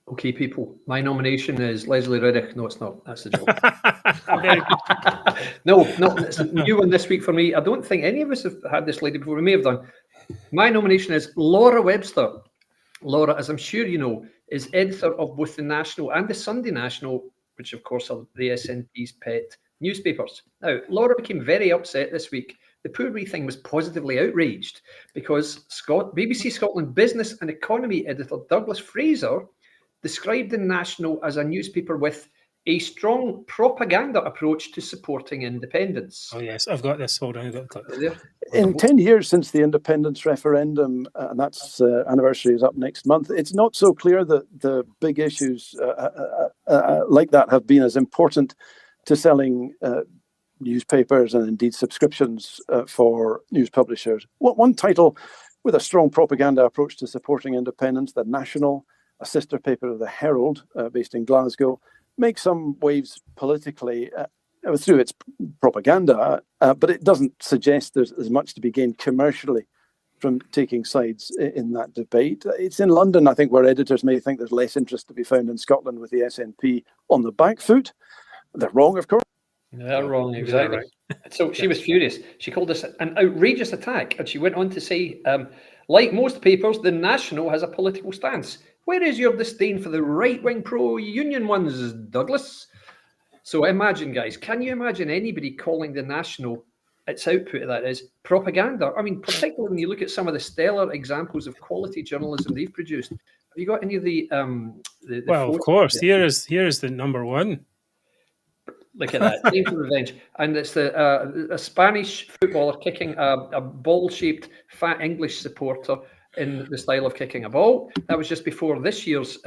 Okay, people. My nomination is Leslie Riddick. No, it's not. That's the joke. No, it's a new one this week for me. I don't think any of us have had this lady before. We may have done. My nomination is Laura Webster. Laura, as I'm sure you know, is editor of both the National and the Sunday National, which of course are the SNP's pet newspapers. Now, Laura became very upset this week. The poor wee thing was positively outraged because BBC Scotland business and economy editor Douglas Fraser described the National as a newspaper with a strong propaganda approach to supporting independence. Oh yes, I've got this. Hold on, I've got the clip. In 10 years since the independence referendum, and that's anniversary is up next month, it's not so clear that the big issues like that have been as important to selling newspapers and indeed subscriptions for news publishers. One title with a strong propaganda approach to supporting independence, The National, a sister paper of the Herald, based in Glasgow, makes some waves politically through its propaganda, but it doesn't suggest there's as much to be gained commercially from taking sides in that debate. It's in London, I think, where editors may think there's less interest to be found in Scotland with the SNP on the back foot. They're wrong, of course. They're wrong, exactly. Right. So she was furious. She called this an outrageous attack, and she went on to say, like most papers, the National has a political stance. Where is your disdain for the right-wing pro-union ones, Douglas? So imagine, guys, can you imagine anybody calling the National, its output of that is, propaganda? I mean, particularly when you look at some of the stellar examples of quality journalism they've produced. Have you got any of the well, of course. Here is the number one. Look at that. Time for revenge. And it's a Spanish footballer kicking a ball-shaped fat English supporter in the style of kicking a ball. That was just before this year's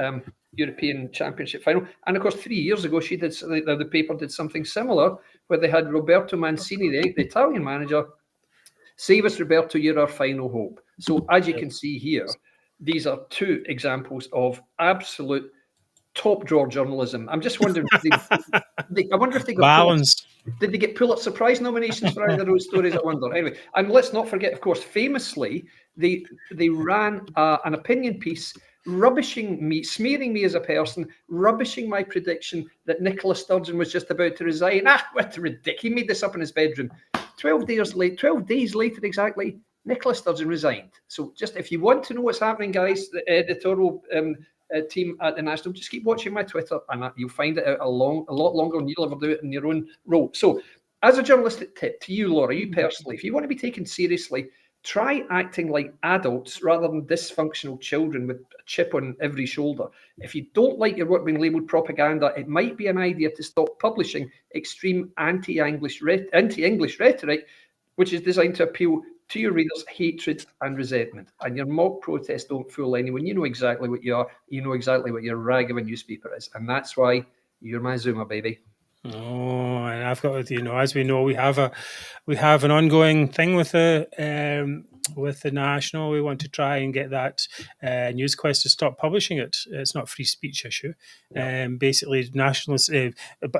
European Championship final. And of course, 3 years ago, the paper did something similar where they had Roberto Mancini, the Italian manager, save us, Roberto, you're our final hope. So as you can see here, these are two examples of absolute top drawer journalism. I'm just wondering, I wonder if they got balanced. Did they get Pulitzer Prize nominations for either of those stories? I wonder. Anyway, and let's not forget, of course, famously, They ran an opinion piece rubbishing me, smearing me as a person, rubbishing my prediction that Nicola Sturgeon was just about to resign. What ridiculous. He made this up in his bedroom. 12 days later exactly, Nicola Sturgeon resigned. So just if you want to know what's happening, guys, the editorial team at the National, just keep watching my Twitter and you'll find it out a lot longer than you'll ever do it in your own role. So as a journalistic tip to you, Laura, you personally, if you want to be taken seriously, try acting like adults rather than dysfunctional children with a chip on every shoulder. If you don't like your work being labelled propaganda, it might be an idea to stop publishing extreme anti-English rhetoric, which is designed to appeal to your readers' hatred and resentment. And your mock protests don't fool anyone. You know exactly what you are. You know exactly what your rag of a newspaper is. And that's why you're my Zoomer, baby. Oh, and I've got, as we know, we have an ongoing thing with the National. We want to try and get that News Quest to stop publishing it. It's not a free speech issue. Basically, nationalists,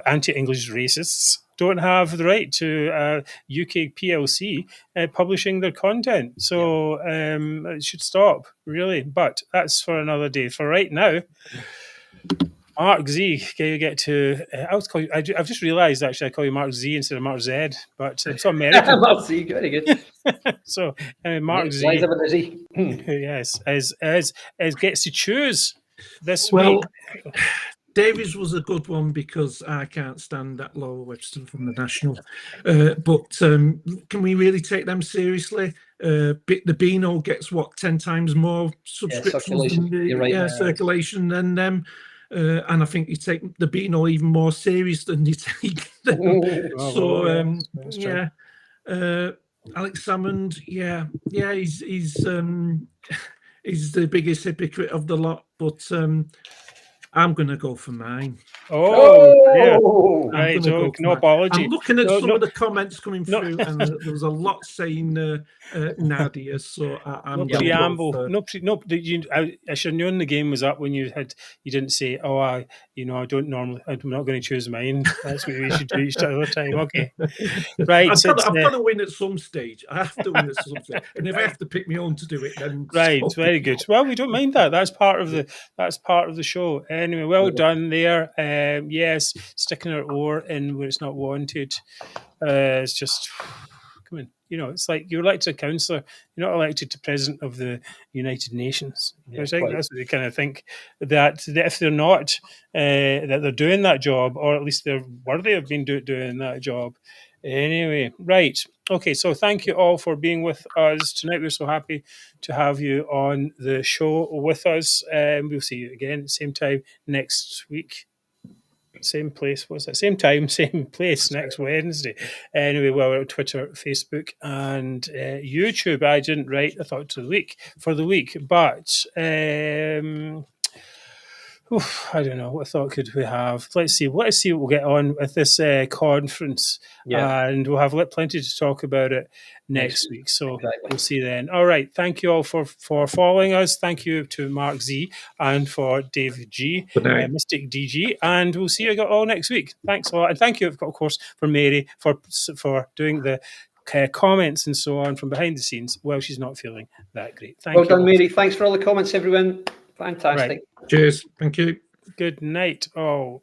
anti-English racists don't have the right to UK PLC publishing their content. So it should stop, really. But that's for another day. For right now, Mark Z, can you get to? I've just realised actually I call you Mark Z instead of Mark Z, but it's American. Mark Z, very good. So Mark Z, yes, as gets to choose this week. Davies was a good one because I can't stand that Laura Webster from the National. But can we really take them seriously? The Beano gets 10 times more subscriptions than circulation than them. And I think you take the Beano even more serious than you take them. Alex Salmond, he's the biggest hypocrite of the lot, but I'm going to go for mine. Yeah. Right. No apology. I'm looking at some of the comments coming through, and there was a lot saying Nadia. So I'm going preamble. I should have known the game was up when you didn't say, I'm not going to choose mine. That's what we should do each other time. Okay. Right. I've got to win at some stage. I have to win at some stage, and if I have to pick my own to do it, then right. Very good. Well, we don't mind that. That's part of the show. Anyway, well done there. Yes, sticking our oar in where it's not wanted. It's just, come on. It's like you're elected a councillor. You're not elected to president of the United Nations. I think that's what they kind of think, that if they're not, that they're doing that job, or at least they're worthy of being doing that job. Anyway, right. Okay, so thank you all for being with us tonight. We're so happy to have you on the show with us. We'll see you again, same time next week. Same place, what's that? Same time, same place next Wednesday. Anyway, we're on Twitter, Facebook, and YouTube. I didn't write a thought for the week, but I don't know. What thought could we have? Let's see what we'll get on with this conference, and we'll have plenty to talk about it next week. So we'll see then. All right. Thank you all for following us. Thank you to Mark Z and for David G, Mystic DG, and we'll see you all next week. Thanks a lot, and thank you, of course, for Mary for doing the comments and so on from behind the scenes. Well, she's not feeling that great. Thank you. Well done, Mary. Thanks for all the comments, everyone. Fantastic. Right. Cheers. Thank you. Good night. Oh.